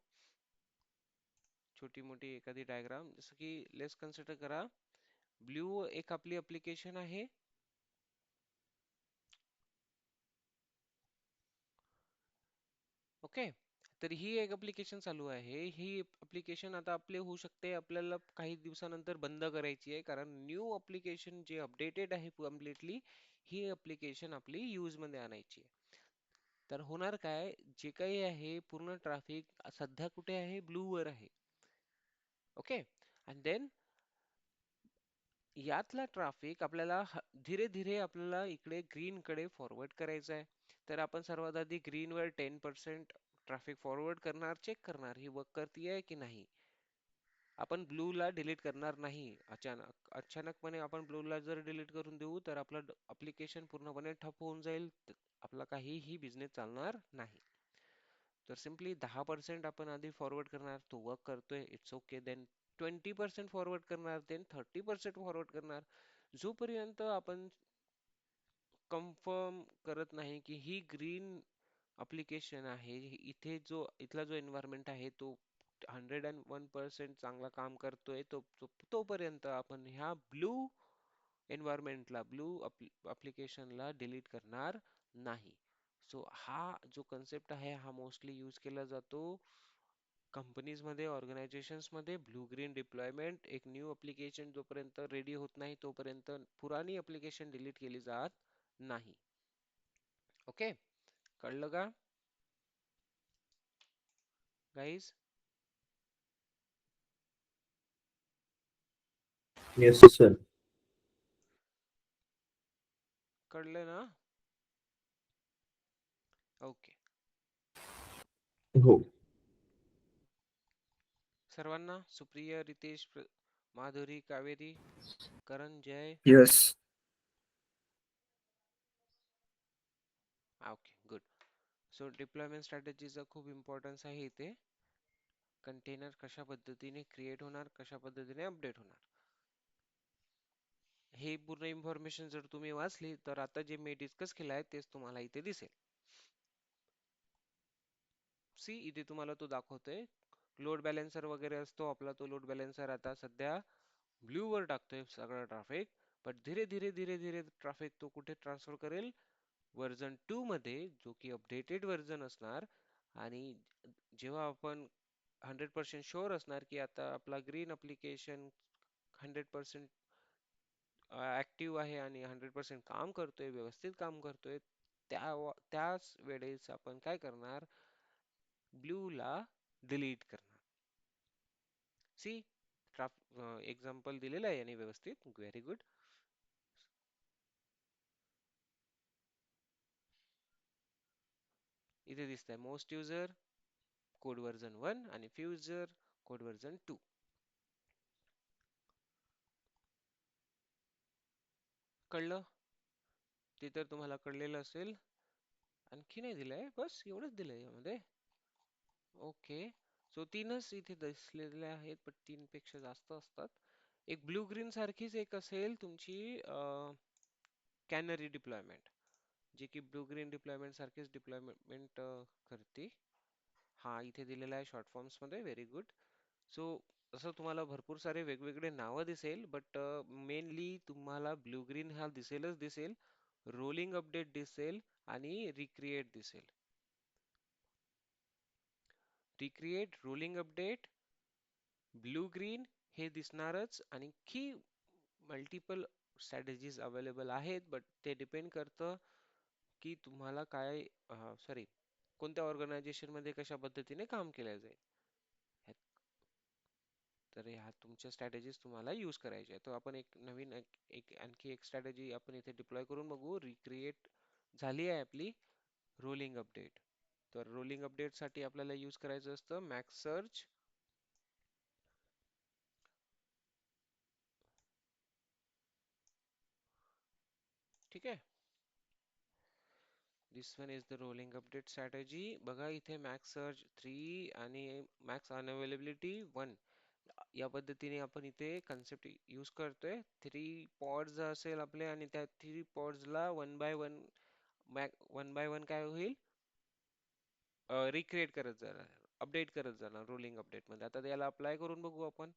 [SPEAKER 1] छोटी मोठी एखादी डायग्राम, जसं की लेट्स कन्सिडर करा ब्ल्यू एक आपली अप्लिकेशन आहे. ओके. तर ही एक अप्लिकेशन चालू आहे. ही अप्लिकेशन आता आपले होऊ शकते आपल्याला काही दिवसानंतर बंद करायची आहे, कारण न्यू अप्लिकेशन जे अपडेटेड आहे कम्प्लिटली, ही अप्लिकेशन आपली यूज मध्ये आणायची आहे. तर होणार काय, जे काही आहे पूर्ण ट्रॅफिक सध्या कुठे आहे, ब्लू वर आहे. ओके. अँड देन यातला ट्रॅफिक आपल्याला धीरे धीरे आपल्याला इकडे ग्रीन कडे फॉरवर्ड करायचा आहे. तर आपण सर्वात आधी ग्रीन वर 10% ट्रॅफिक फॉरवर्ड करणार, चेक करणार ही वर्क करतीये की नाही. आपण ब्लू ला डिलीट करणार नाही अचानकपणे. आपण ब्लू ला जर डिलीट करून देऊ तर आपलं अप्लिकेशन पूर्णपणे ठप्प होऊन जाईल. आपला काहीही बिझनेस चालणार नाही. तर सिम्पली 10% आपण आधी फॉरवर्ड करणार, तो वर्क करतोय, इट्स ओके. देन 20% फॉरवर्ड करणार, देन 30% फॉरवर्ड करणार, जोपर्यंत आपण कन्फर्म करत नाही की ही ग्रीन अप्लिकेशन आहे, इथे जो इथला जो एन्व्हायरमेंट आहे तो 101% चांगला काम करतोय. तोपर्यंत आपण ह्या ब्लू एन्व्हायरमेंटला, ब्लू अप्लिकेशनला डिलीट करणार नाही. सो हा जो कन्सेप्ट आहे हा मोस्टली यूज केला जातो कंपनीज मध्ये, ऑर्गनायझेशन्स मध्ये. ब्लू ग्रीन डिप्लॉयमेंट, एक न्यू अप्लिकेशन जोपर्यंत रेडी होत नाही तोपर्यंत पुराणी अप्लिकेशन डिलीट केली जात नाही. ओके, कळलं का गाईज?
[SPEAKER 3] Yes sir.
[SPEAKER 1] कळलं ना? ओके.
[SPEAKER 3] हो.
[SPEAKER 1] सर्वांना Supriya, Ritesh, Madhuri, Kaveri, Karan, Jay.
[SPEAKER 2] Yes.
[SPEAKER 1] Okay, good. So deployment स्ट्रॅटेजीचा खूप इम्पॉर्टन्स आहे इथे. कंटेनर कशा पद्धतीने क्रिएट होणार, कशा पद्धतीने अपडेट होणार, हे पूर्ण इन्फॉर्मेशन जर तुम्ही वाचली तर आता जे मी डिस्कस केलं आहे तेच तुम्हाला इथे दिसेल. सी इथे तुम्हाला तो दाखवतोय लोड बॅलन्सर वगैरे असतो आपला, तो लोड बॅलन्सर आता सध्या ब्ल्यू वर टाकतोय सगळं ट्रॅफिक. पण धीरे धीरे धीरे धीरे ट्रॅफिक तो कुठे ट्रान्सफर करेल, व्हर्जन 2 मध्ये, जो की अपडेटेड व्हर्जन असणार. आणि जेव्हा आपण 100% शुअर असणार की आता आपला ग्रीन अप्लिकेशन 100% ऍक्टिव्ह आहे आणि 100% काम करतोय, व्यवस्थित काम करतोय, त्याच वेळेस आपण काय करणार, ब्लू ला डिलीट करणार. सी एक्झाम्पल दिलेलं आहे आणि व्यवस्थित, व्हेरी गुड. इथे दिसतंय मोस्ट युजर कोड व्हर्जन 1 आणि फ्यू युजर कोड व्हर्जन 2. कळलं? ते तर तुम्हाला कळलेलं असेल. आणखी नाही दिलंय, बस एवढंच दिलंय यामध्ये. ओके. सो तीनच इथे दिसलेले आहेत, पण तीन पेक्षा जास्त असतात. एक ब्लू ग्रीन सारखीच एक असेल तुमची कॅनरी डिप्लॉयमेंट, जे की ब्लू ग्रीन डिप्लॉयमेंट सारखीच डिप्लॉयमेंट करते. हा इथे दिलेला आहे शॉर्ट फॉर्म्स मध्ये, व्हेरी गुड. सो असं तुम्हाला भरपूर सारे वेगवेगळे नावं दिसेल, बट मेनली तुम्हाला ब्लू ग्रीन हा दिसेलच दिसेल, रोलिंग अपडेट दिसेल आणि रिक्रिएट दिसेल. Recreate, rolling update, blue green हे दिसणारच. आणखी मल्टिपल स्ट्रॅटेजीज अवेलेबल आहेत, बट ते डिपेंड करतं की तुम्हाला काय, सॉरी, कोणत्या ऑर्गनायझेशन मध्ये कशा पद्धतीने काम केलं जाईल. तर ह्या तुमच्या स्ट्रॅटेजीज तुम्हाला यूज करायच्या आहे. तर आपण एक नवीन आणखी एक स्ट्रॅटेजी आपण इथे डिप्लॉय करून बघू. रिक्रिएट झाली आहे आपली रोलिंग अपडेट. तर रोलिंग अपडेट साठी आपल्याला यूज करायचं असतं मॅक्स सर्च. ठीक आहे. This one is the rolling update strategy. बघा इथे मॅक्स सर्च 3 आणि मॅक्स अनअवेलेबिलिटी 1 या पद्धतीने आपण इथे कन्सेप्ट यूज करतोय. 3 पॉड्स असेल आपले आणि त्या 3 पॉड्सला वन बाय वन काय होईल, रिक्रिएट करत जाणार, अपडेट करत जाणार रोलिंग अपडेट मध्ये. आता याला अप्लाय करून बघू आपण.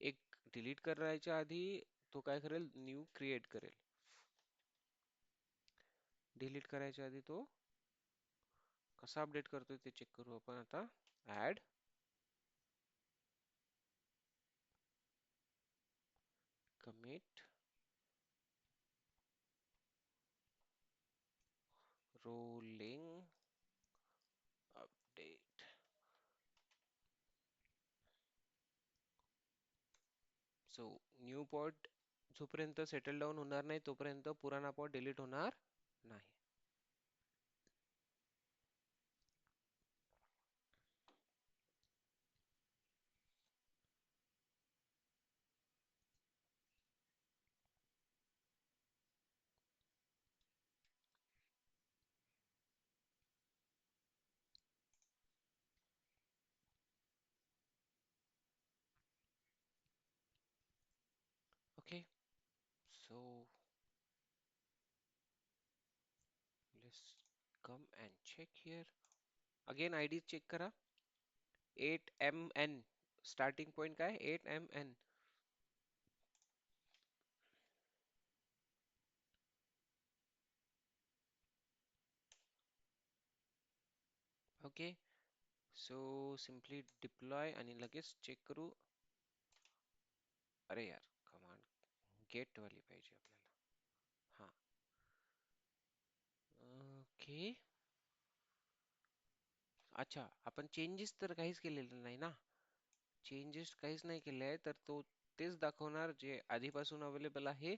[SPEAKER 1] एक डिलीट करायच्या आधी तो काय करेल, न्यू क्रिएट करेल. डिलीट करायच्या आधी तो कसा अपडेट करतोय ते चेक करू आपण आता. Add commit rolling update. So new pod जोपर्यंत सेटल डाऊन होणार नाही तोपर्यंत पुराणा पॉड डिलीट होणार नाही. Okay. So let's come and check here. Again ID check करा. 8MN स्टार्टिंग पॉइंट काय, 8MN. Okay. So simply deploy आणि लगेच चेक करू. अरे यार, कमांड गेट वाली पाहिजे आपल्याला. हा, ओके. अच्छा, आपण चेंजेस तर काहीच केलेलं नाही ना. चेंजेस काहीच नाही केले आहे तर तो तेच दाखवणार जे आधीपासून अवेलेबल आहे.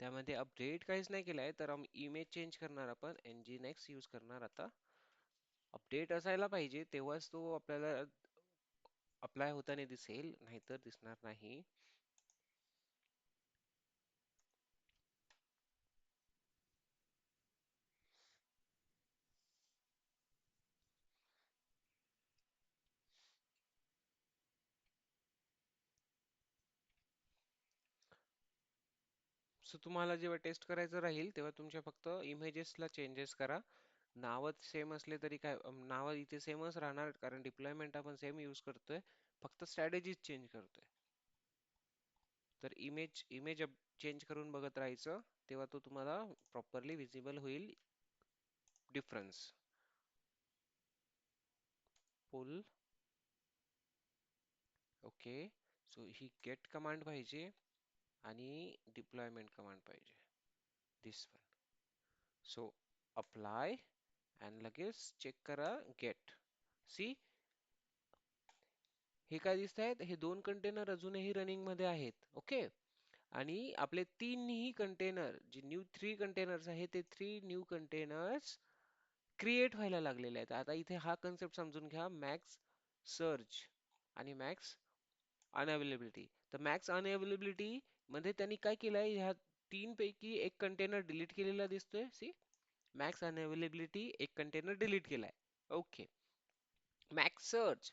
[SPEAKER 1] त्यामध्ये अपडेट काहीच नाही केलं आहे तर इमेज चेंज करणार आपण nginx यूज करणार आता. अपडेट असायला पाहिजे तेव्हाच तो आपल्याला अप्लाय होताना दिसेल, नाहीतर दिसणार नाही. सो तुम्हाला जेव्हा टेस्ट करायचं राहील तेव्हा तुमच्या फक्त इमेजेसला चेंजेस करा. नावच सेम असले तरी काय, नाव इथे सेमच राहणार कारण डिप्लॉयमेंट आपण सेम यूज करतोय, फक्त स्ट्रॅटेजीज चेंज करतोय. तर इमेज इमेज चेंज करून बघत राहायचं, तेव्हा तो तुम्हाला प्रॉपरली विजिबल होईल डिफरन्स. पुल ओके. सो ही गेट कमांड पाहिजे आणि डिप्लॉयमेंट कमांड पाहिजे, दिस वन. सो अप्लाय आणि लगेच चेक करा गेट. सी, हे काय दिसत आहेत, हे दोन कंटेनर अजूनही रनिंग मध्ये आहेत. ओके. आणि आपले तीनही कंटेनर जे न्यू 3 कंटेनर्स आहेत ते 3 न्यू कंटेनर्स क्रिएट व्हायला लागलेले आहेत. आता इथे हा कन्सेप्ट समजून घ्या, मॅक्स सर्च आणि मॅक्स अनअवेलेबिलिटी. तर मॅक्स अनअवेलेबिलिटी मध्ये त्यांनी काय केलंय, ह्या तीन पैकी एक कंटेनर डिलीट केलेला दिसतोय. सी, मॅक्स अनअवेलेबिलिटी एक कंटेनर डिलीट केलाय. ओके. मॅक्स सर्च,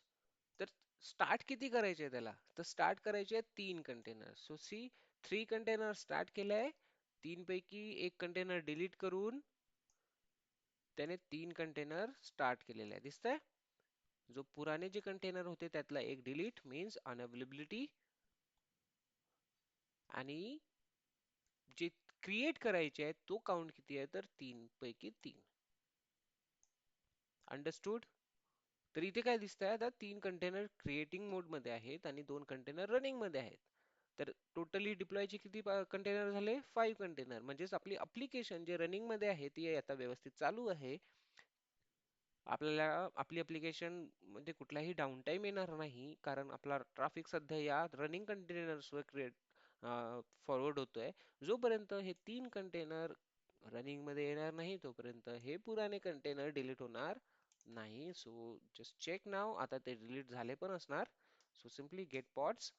[SPEAKER 1] तर स्टार्ट किती करायचे त्याला, तर स्टार्ट करायचे 3 container. So see, 3 container start केलंय, 3 पैकी एक कंटेनर डिलीट करून त्याने 3 कंटेनर स्टार्ट केलेले आहे, दिसतंय. जो पुराने जे कंटेनर होते त्यातला एक डिलीट मीन्स अनअवेलेबिलिटी, आणि जे क्रिएट करायचे आहे तो काउंट किती आहे, तर 3 पैकी 3. अंडरस्टूड. तर इथे काय दिसतंय, आता 3 कंटेनर क्रिएटिंग मोड मध्ये आहेत आणि 2 कंटेनर रनिंग मध्ये आहेत. तर टोटली डिप्लॉयचे किती कंटेनर झाले, 5 कंटेनर. म्हणजेच आपली अप्लिकेशन जे रनिंग मध्ये आहे ती आता व्यवस्थित चालू आहे. आपल्याला आपली अप्लिकेशन मध्ये कुठलाही डाऊन टाइम येणार नाही, कारण आपला ट्रॅफिक सध्या या रनिंग कंटेनर्सवर क्रिएट फॉरवर्ड होतोय. जोपर्यंत हे 3 कंटेनर रनिंग मध्ये येणार नाही तोपर्यंत हे पुराने कंटेनर डिलीट होणार नाही. सो जस्ट चेक नाव, आता ते डिलीट झाले पण असणार. सो सिम्पली गेट पॉड्स,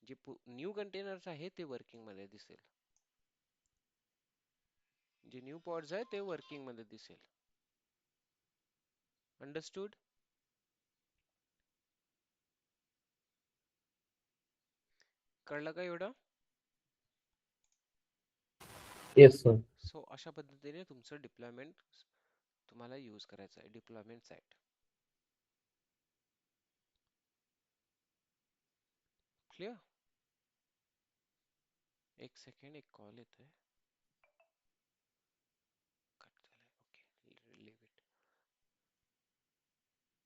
[SPEAKER 1] जे न्यू कंटेनर्स आहेत ते वर्किंग मध्ये दिसेल. जे न्यू पॉड्स आहेत ते वर्किंग मध्ये दिसेल. अंडरस्टूड. कळलं का एवढं?
[SPEAKER 3] Yes sir.
[SPEAKER 1] सो अशा पद्धतीने तुमचं डिप्लॉयमेंट तुम्हाला यूज करायचं आहे, डिप्लॉयमेंट साइट. क्लिअर. एक सेकंड, एक कॉल येतोय. कट झालाय. Okay, leave it.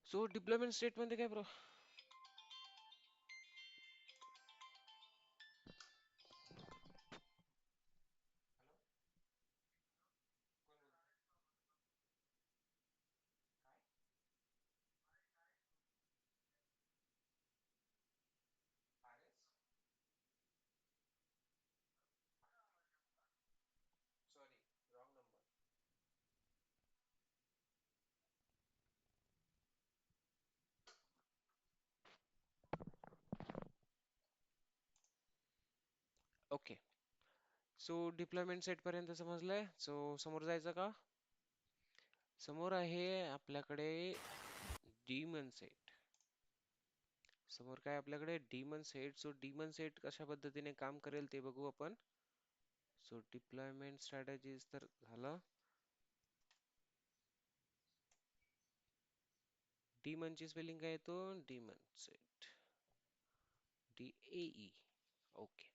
[SPEAKER 1] So deployment state मध्ये काय sorry, wrong number. Okay. So deployment set पर्यंत समजलंय. सो समोर जायचं का? समोर आहे आपल्याकडे डीमन सेट. समोर काय आपल्याकडे demon set. So demon set कशा पद्धतीने काम करेल ते बघू आपण. सो डिप्लॉयमेंट स्ट्रॅटेजीज तर झालं. डीमन ची स्पेलिंग काय येतो, demon set, DAE. Okay.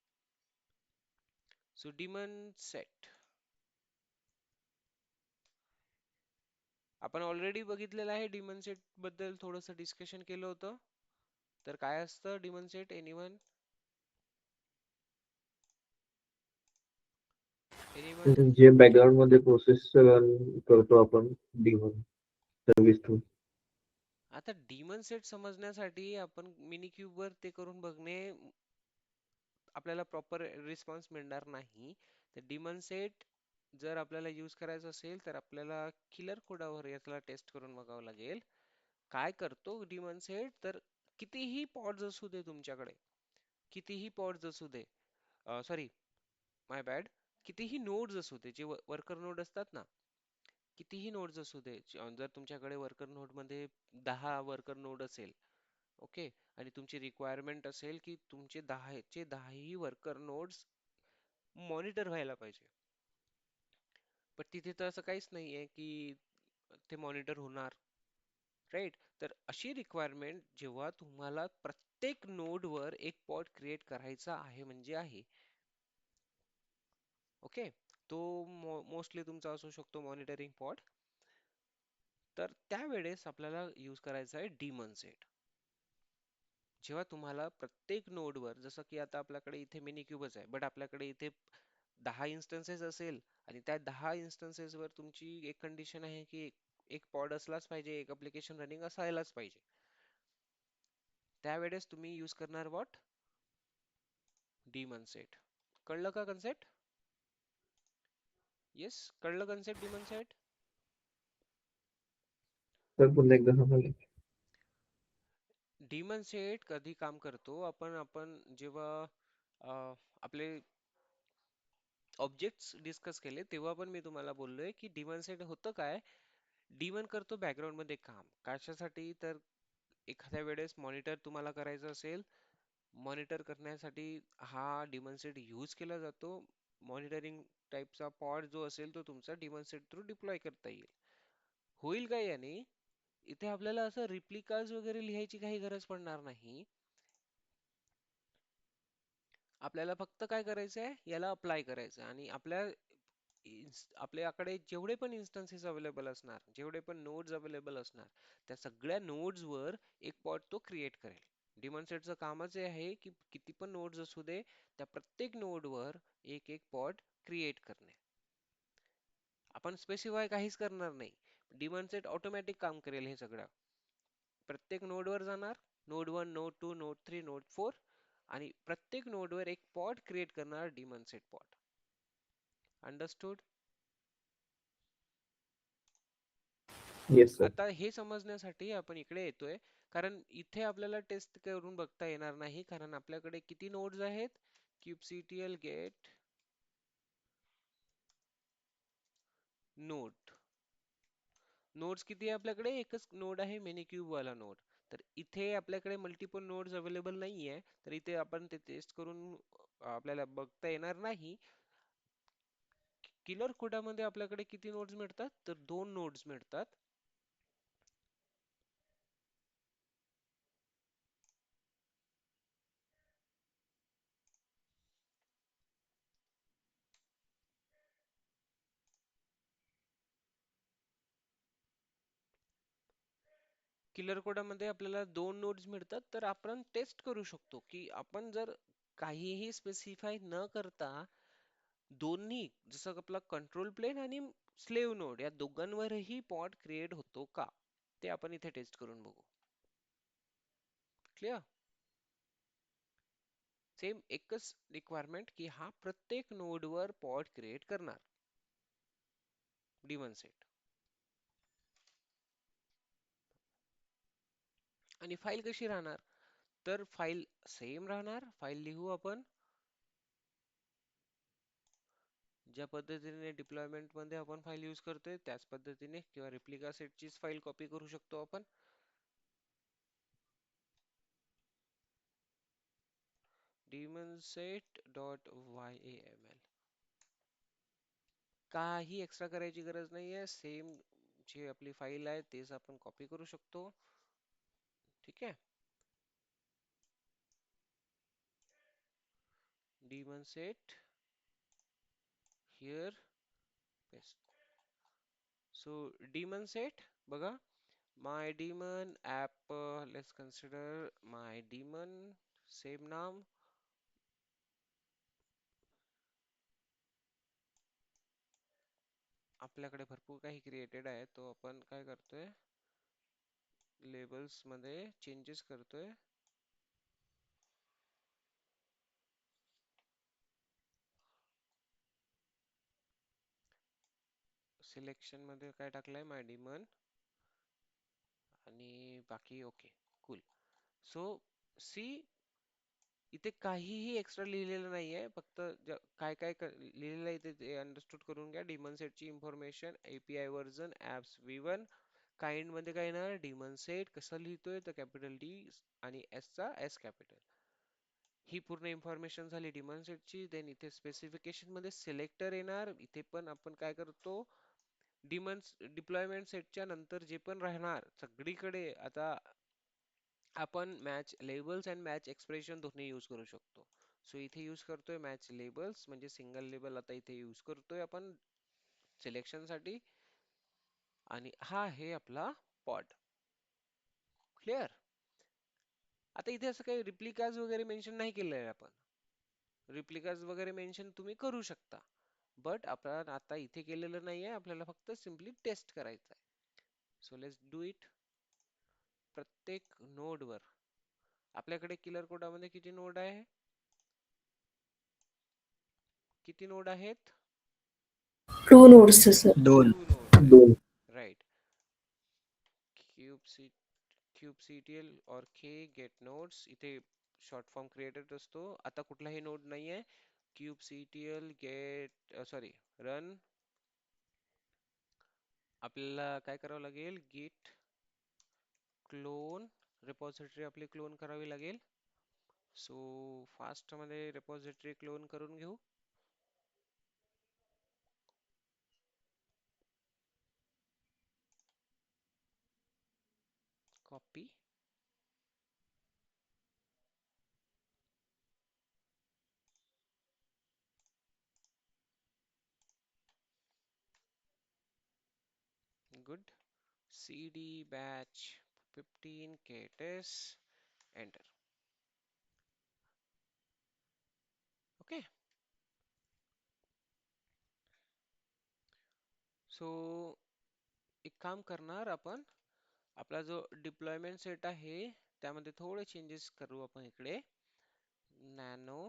[SPEAKER 1] So demon set आपण ऑलरेडी बघितलेलं आहे. डीमन सेट बद्दल थोडंसं डिस्कशन केलं होतं. तर काय असतं डीमन सेट, एनीवन? एनीवन?
[SPEAKER 3] जे बॅकग्राऊंड मध्ये प्रोसेस रन करतो आपण, D1 सर्व्हिस थ्रू.
[SPEAKER 1] आता डिमन सेट समजण्यासाठी आपण मिनी क्यूब वर ते करून बघणे आपल्याला प्रॉपर रिस्पॉन्स मिळणार नाही. तर डिमन सेट जर आपल्याला यूज करायचं असेल तर आपल्याला किलर कोडावर याला टेस्ट करून बघावं लागेल. काय करतो डिमन सेट तर कितीही पॉड्स असू दे तुमच्याकडे, कितीही पॉड्स असू दे, सॉरी माय बॅड, कितीही नोड्स असू दे, जे वर्कर नोड असतात ना, कितीही नोड्स असू दे, जर तुमच्याकडे वर्कर नोड मध्ये 10 वर्कर नोड असेल, ओके, आणि तुमची रिक्वायरमेंट असेल की तुमचे 10चे 10ही वर्कर नोड्स मॉनिटर व्हायला पाहिजे, पण तिथे तर असं काहीच नाहीये की ते मॉनिटर होणार, राईट? तर अशी रिक्वायरमेंट जेव्हा तुम्हाला प्रत्येक नोडवर एक पॉड क्रिएट करायचा आहे म्हणजे आहे, ओके, तो मोस्टली तुमचा असू शकतो मॉनिटरिंग पॉड. तर त्यावेळेस आपल्याला यूज करायचा आहे डिमन सेट. जेव्हा तुम्हाला प्रत्येक नोडवर, जसं की आता आपल्याकडे इथे मिनी क्यूबच आहे, बट आपल्याकडे इथे 10 इन्स्टन्सेस असेल आणि त्या 10 इन्स्टन्सेस वर तुमची एक कंडिशन आहे की एक पॉड असलाच पाहिजे, एक ऍप्लिकेशन रनिंग असायलाच पाहिजे, त्यावेळेस तुम्ही यूज करणार व्हॉट? Demon set. कळलं का कन्सेप्ट? येस, कळलं कन्सेप्ट डिमन सेट?
[SPEAKER 3] सर पुन्हा एकदा सांगाल?
[SPEAKER 1] डिमन सेट कधी काम करतो, आपण आपण जेव्हा आपले ऑब्जेक्ट्स डिस्कस केले तेव्हा पण मी तुम्हाला बोललोय की डिमन सेट होतं काय, डिमन करतो बॅकग्राऊंड मध्ये काम कशासाठी, तर एखाद्या वेळेस मॉनिटर तुम्हाला करायचं असेल, मॉनिटर करण्यासाठी हा डिमन सेट यूज केला जातो. मॉनिटरिंग टाईपचा पॉड जो असेल तो तुमचा डिमन सेट थ्रू डिप्लॉय करता येईल. होईल काय याने, इथे आपल्याला असं रिप्लिकाज वगैरे लिहायची काही गरज पडणार नाही. आपल्याला फक्त काय करायचं आहे, याला अप्लाय करायचं आहे आणि आपल्याकडे जेवढे पण इन्स्टन्सेस अवेलेबल असणार, जेवढे पण नोड्स अवेलेबल असणार, त्या सगळ्या नोड्स वर एक पॉड तो क्रिएट करेल. डिमॉन सेटचं कामच हे आहे की किती पण नोड्स असू दे, त्या प्रत्येक नोड वर एक एक पॉड क्रिएट करणे. आपण स्पेसिफाय काहीच करणार नाही, डिमॉन सेट ऑटोमॅटिक काम करेल हे सगळं. प्रत्येक नोड वर जाणार, नोड 1, नोड 2, नोड 3, नोड 4, आणि प्रत्येक नोड वर एक पॉड क्रिएट करणार demon set pod. Understood?
[SPEAKER 3] Yes sir.
[SPEAKER 1] आता हे समजण्यासाठी आपण इकडे येतोय, कारण इथे आपल्याला टेस्ट करून बघता येणार नाही, कारण आपल्याकडे किती नोड्स आहेत, kubectl गेट नोड. नोड्स किती आहे आपल्याकडे, एकच नोड आहे मिनी क्यूब वाला नोड. तर इथे आपल्याकडे मल्टिपल नोड्स अवेलेबल नाहीये, तर इथे आपण ते टेस्ट करून आपल्याला बघता येणार नाही. किलर कोडामध्ये आपल्याकडे किती नोड्स मिळतात, तर 2 नोड्स मिळतात. किलर कोडामध्ये आपल्याला 2 नोड्स मिळतात, तर आपण टेस्ट करू शकतो की आपण जर काहीही स्पेसिफाय न करता दोन्ही, जसं आपला कंट्रोल प्लेन आणि स्लेव्ह नोड, या दोघांवरही पॉड क्रिएट होतो का, ते आपण इथे टेस्ट करून बघू. क्लिअर? सेम एकच रिक्वायरमेंट की हा प्रत्येक नोडवर पॉड क्रिएट करणार डिमन सेट. आणि फाईल कशी राहणार, तर फाईल सेम राहणार. फाईल लिहू आपण ज्या पद्धतीने डिप्लॉयमेंट मध्ये आपण फाईल यूज करतोय त्याच पद्धतीने, किंवा रिप्लिका सेटचीच फाईल कॉपी करू शकतो आपण. daemon set dot yaml. काही एक्स्ट्रा करायची गरज नाहीये, सेम जी आपली फाईल आहे तेच आपण कॉपी करू शकतो. ठीक आहे, daemon set here paste. So daemon set बघा, my daemon app, let's consider my daemon, same नाम. आपल्याकडे भरपूर काही क्रिएटेड आहे, तो आपण काय करतोय, लेबल्स मध्ये चेंजेस करतोय. सिलेक्शन मध्ये काय टाकलंय माय डिमन आणि बाकी ओके कूल. सो सी इथे काहीही एक्स्ट्रा लिहिलेलं नाहीये, फक्त काय काय लिहिलेलं आहे इथे ते अंडरस्टूड करून घ्या. डिमन सेटची information, API version, apps V1, kind मध्ये काय येणार, डिमन सेट कसं लिहितोय तर कॅपिटल डी आणि एस चा एस कॅपिटल. ही पूर्ण इन्फॉर्मेशन झाली डिमन सेटची. देन इथे स्पेसिफिकेशन मध्ये सिलेक्टर येणार. इथे पण आपण काय करतो, डिमन डिप्लॉयमेंट सेटच्या नंतर जे पण राहणार सगळीकडे आता आपण match labels and match expression दोन्ही यूज करू शकतो. सो इथे यूज करतोय मॅच लेबल्स म्हणजे सिंगल लेबल आता इथे यूज करतोय आपण सिलेक्शन साठी. आणि हा आहे आपला पॉड. क्लिअर. आता इथे असं काही रिप्लिकाज वगैरे मेन्शन नाही केलंय आपण. रिप्लिकाज वगैरे मेन्शन तुम्ही करू शकता, बट आपण आता इथे केलेलं नाहीये, आपल्याला फक्त सिम्पली टेस्ट करायचं आहे. So let's do it. प्रत्येक नोड वर आपल्याकडे किलर कोडामध्ये किती नोड आहे, किती नोड आहेत,
[SPEAKER 2] 2 nodes, sir.
[SPEAKER 3] दोन.
[SPEAKER 1] 2 नोड्स आहेत.
[SPEAKER 3] दोन.
[SPEAKER 1] राईट. क्यूब सीटीएल और के गेट नोड्स इथे शॉर्ट फॉर्म क्रिएटेड असतो. आता कुठलाही नोड नाहीये. Kubectl get sorry run. आपल्याला काय करावं लागेल, गिट क्लोन रिपॉझिटरी आपली क्लोन करावी लागेल. सो फास्ट मध्ये रिपॉझिटरी क्लोन करून घेऊ. Copy. Good. cd batch 15 kts enter. Okay. So एक काम करणार आपण, आपला जो डिप्लॉयमेंट सेट आहे त्यामध्ये थोडे चेंजेस करू आपण इकडे. नॅनो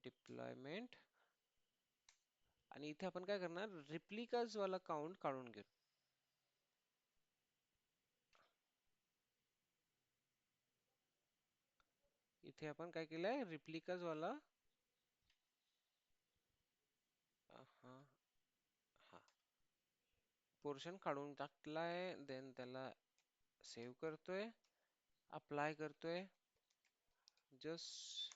[SPEAKER 1] डिप्लॉयमेंट आणि इथे आपण काय करणार, रिप्लिकाज वाला काउंट काढून घेऊ. इथे आपण काय केलंय, रिप्लिकाज वाला हा हा पोर्शन काढून टाकलाय. देन त्याला सेव्ह करतोय, अप्लाय करतोय. Just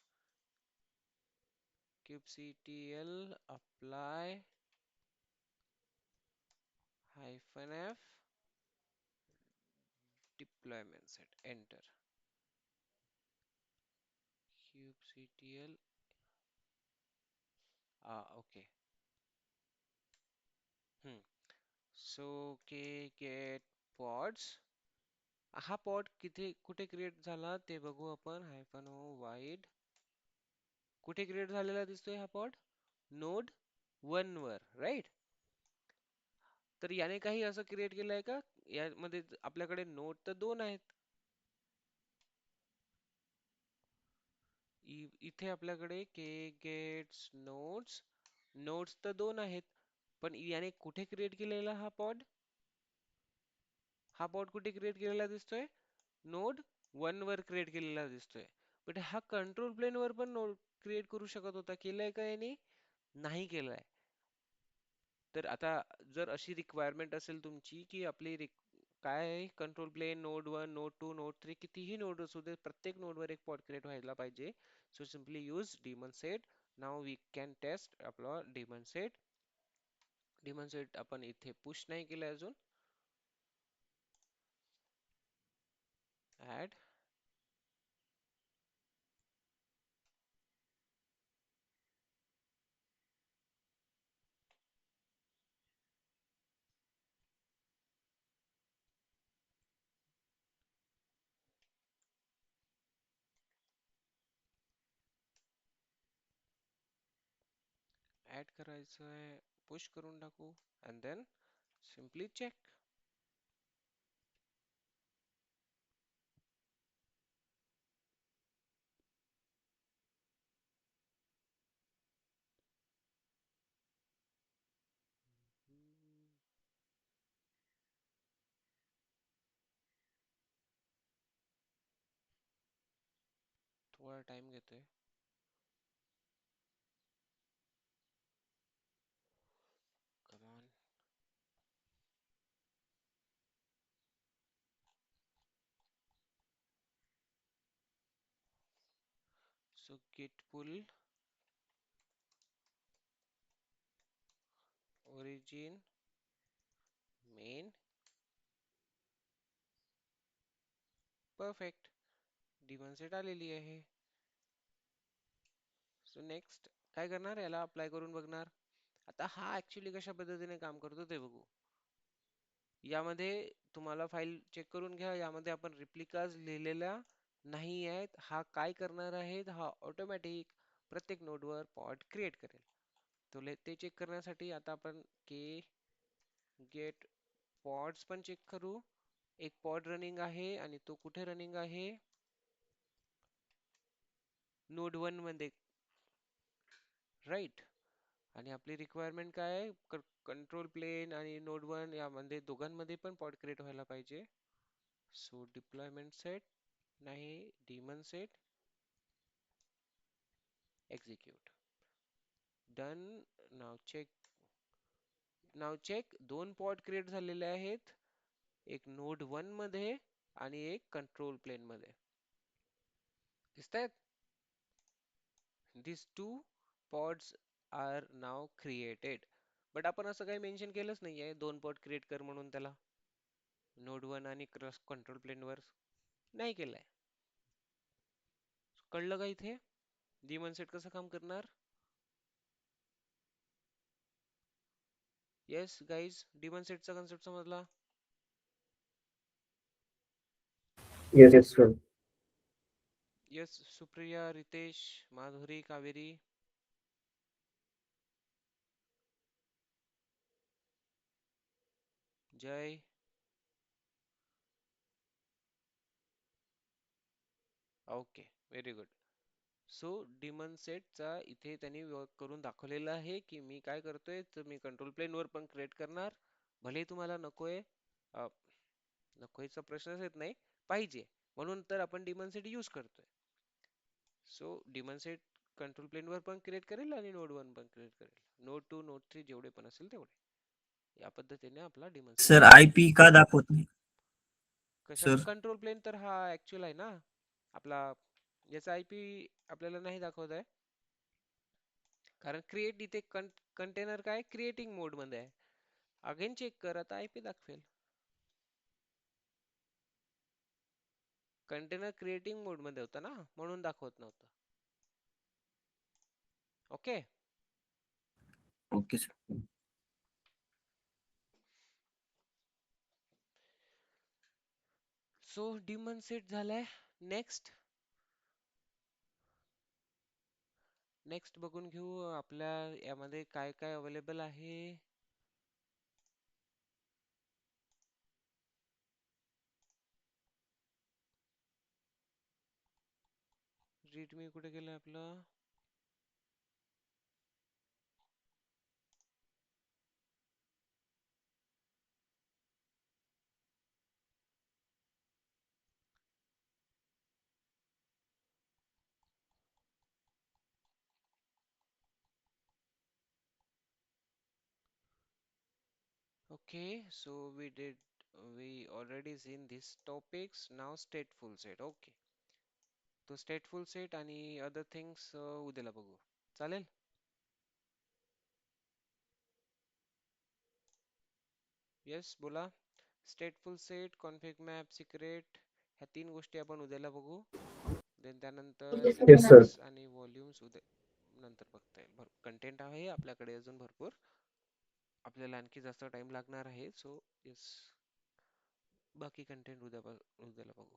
[SPEAKER 1] kubectl apply -f deployment set enter. kubectl okay. So K get pods. हा पॉड कुठे क्रिएट झाला ते बघू आपण. -o वाईड कुठे क्रिएट झालेला दिसतोय हा पॉड, नोड 1 वर, राईट. तर याने काही असं क्रिएट केलंय का, यामध्ये आपल्याकडे नोड तर 2 आहेत. इथे आपल्याकडे के गेट्स नोड्स, नोड्स तर 2 आहेत, पण याने कुठे क्रिएट केलेला हा पॉड, हा पॉड कुठे क्रिएट केलेला दिसतोय, नोड 1 वर क्रिएट केलेला दिसतोय. बट हा कंट्रोल प्लेन वर पण नोड क्रिएट करू शकत होता, केलंय का याने, नाही केलंय. तर आता जर अशी रिक्वायरमेंट असेल तुमची की आपली काय control plane node 1 node 2 node 3 कितीही नोड असू दे, प्रत्येक नोड वर एक पॉड क्रिएट व्हायला पाहिजे. So simply use daemon set. Now we can test आपला डिमन सेट. डिमन सेट आपण इथे पुश नाही केलं अजून. ऍड ऍड करायचं आहे, पुश करून टाकू अँड देन सिम्पली चेक. थोडा टाइम घेतोय. Come on. So git pull origin main. Perfect. daemon set आलेली आहे. सो नेक्स्ट काय करणार, याला अप्लाय करून बघणार. आता हा ऍक्च्युली कशा पद्धतीने काम करतो ते बघू. यामध्ये तुम्हाला फाईल चेक करून घ्या. यामध्ये आपण रिप्लिकाज लिहिलेल्या नाही आहेत. हा काय करणार आहे, हा ऑटोमॅटिक प्रत्येक नोडवर पॉड क्रिएट करेल. ते चेक करण्यासाठी आता आपण गेट पॉड्स पण चेक करू. एक पॉड रनिंग आहे आणि तो कुठे रनिंग आहे, नोड 1 मध्ये, राईट. आणि आपली रिक्वायरमेंट काय आहे, कंट्रोल प्लेन आणि नोड 1 यामध्ये दोघांमध्ये पण पॉड क्रिएट व्हायला पाहिजे. सो डिप्लॉयमेंट सेट नाही, डेमन सेट एक्झिक्यूट डन. नाव चेक 2 पॉड क्रिएट झालेले आहेत, एक नोड 1 मध्ये आणि एक कंट्रोल प्लेन मध्ये. दिसतायत? These two pods are now created. But आपण असं काही मेन्शन केलंच नाहीये 2 पॉड क्रिएट कर म्हणून त्याला नोड 1 आणि कंट्रोल प्लेन वर नाही केलंय. कळलं का इथे डेमॉन सेट कसं काम करणार? येस गाईज, डेमॉन सेटचा कन्सेप्ट समजला?
[SPEAKER 3] Yes sir.
[SPEAKER 1] Yes Supriya, Ritesh, Madhuri, Kaveri. Jay. Okay, very good. So daemon सेटचा इथे त्यांनी वर्क करून दाखवलेलं आहे की मी काय करतोय, तर मी कंट्रोल प्लेन वर पण क्रिएट करणार. भले तुम्हाला नकोय, नकोयचा प्रश्नच येत नाही, पाहिजे म्हणून तर आपण डिमन सेट यूज करतोय. So daemon set control plane वर पण क्रिएट करेल आणि नोड 1 पण क्रिएट करेल. नोड 2 नोड 3 जेवढे पण असेल तेवढे. या पद्धतीने आपला डिमन सेट
[SPEAKER 4] सर आयपी का दाखवत नाही
[SPEAKER 1] कशाचा
[SPEAKER 4] सर?
[SPEAKER 1] कंट्रोल प्लेन, तर हा ऍक्च्युअल आहे ना आपला. याचा आयपी आपल्याला नाही दाखवत आहे, कारण क्रिएट इथे कंटेनर काय क्रिएटिंग मोड मध्ये आहे. अगेन चेक कर, आता आयपी दाखवेल. कंटेनर क्रिएटिंग मोड मध्ये होता ना, म्हणून दाखवत नव्हतं. Okay.
[SPEAKER 4] Okay sir.
[SPEAKER 1] So daemon set झालाय. नेक्स्ट नेक्स्ट बघून घेऊ आपल्या यामध्ये काय काय अवेलेबल आहे. रीडमी कुठे गेलं आपलं? Okay, so we already seen these topics. Now stateful set. Okay. तो stateful set आणि other things उद्याला बघू. चालेल? येस बोला. stateful set, config map, secret ह्या 3 गोष्टी आपण उद्याला बघू. देन त्यानंतर
[SPEAKER 3] येस सर.
[SPEAKER 1] इंडेक्स आणि व्हॉल्यूम्स उद्या नंतर बघता येईल. कंटेंट आहे आपल्याकडे अजून भरपूर. आपल्याला आणखी जास्त टाइम लागणार आहे. सो येस, बाकी कंटेंट उद्याला बघू.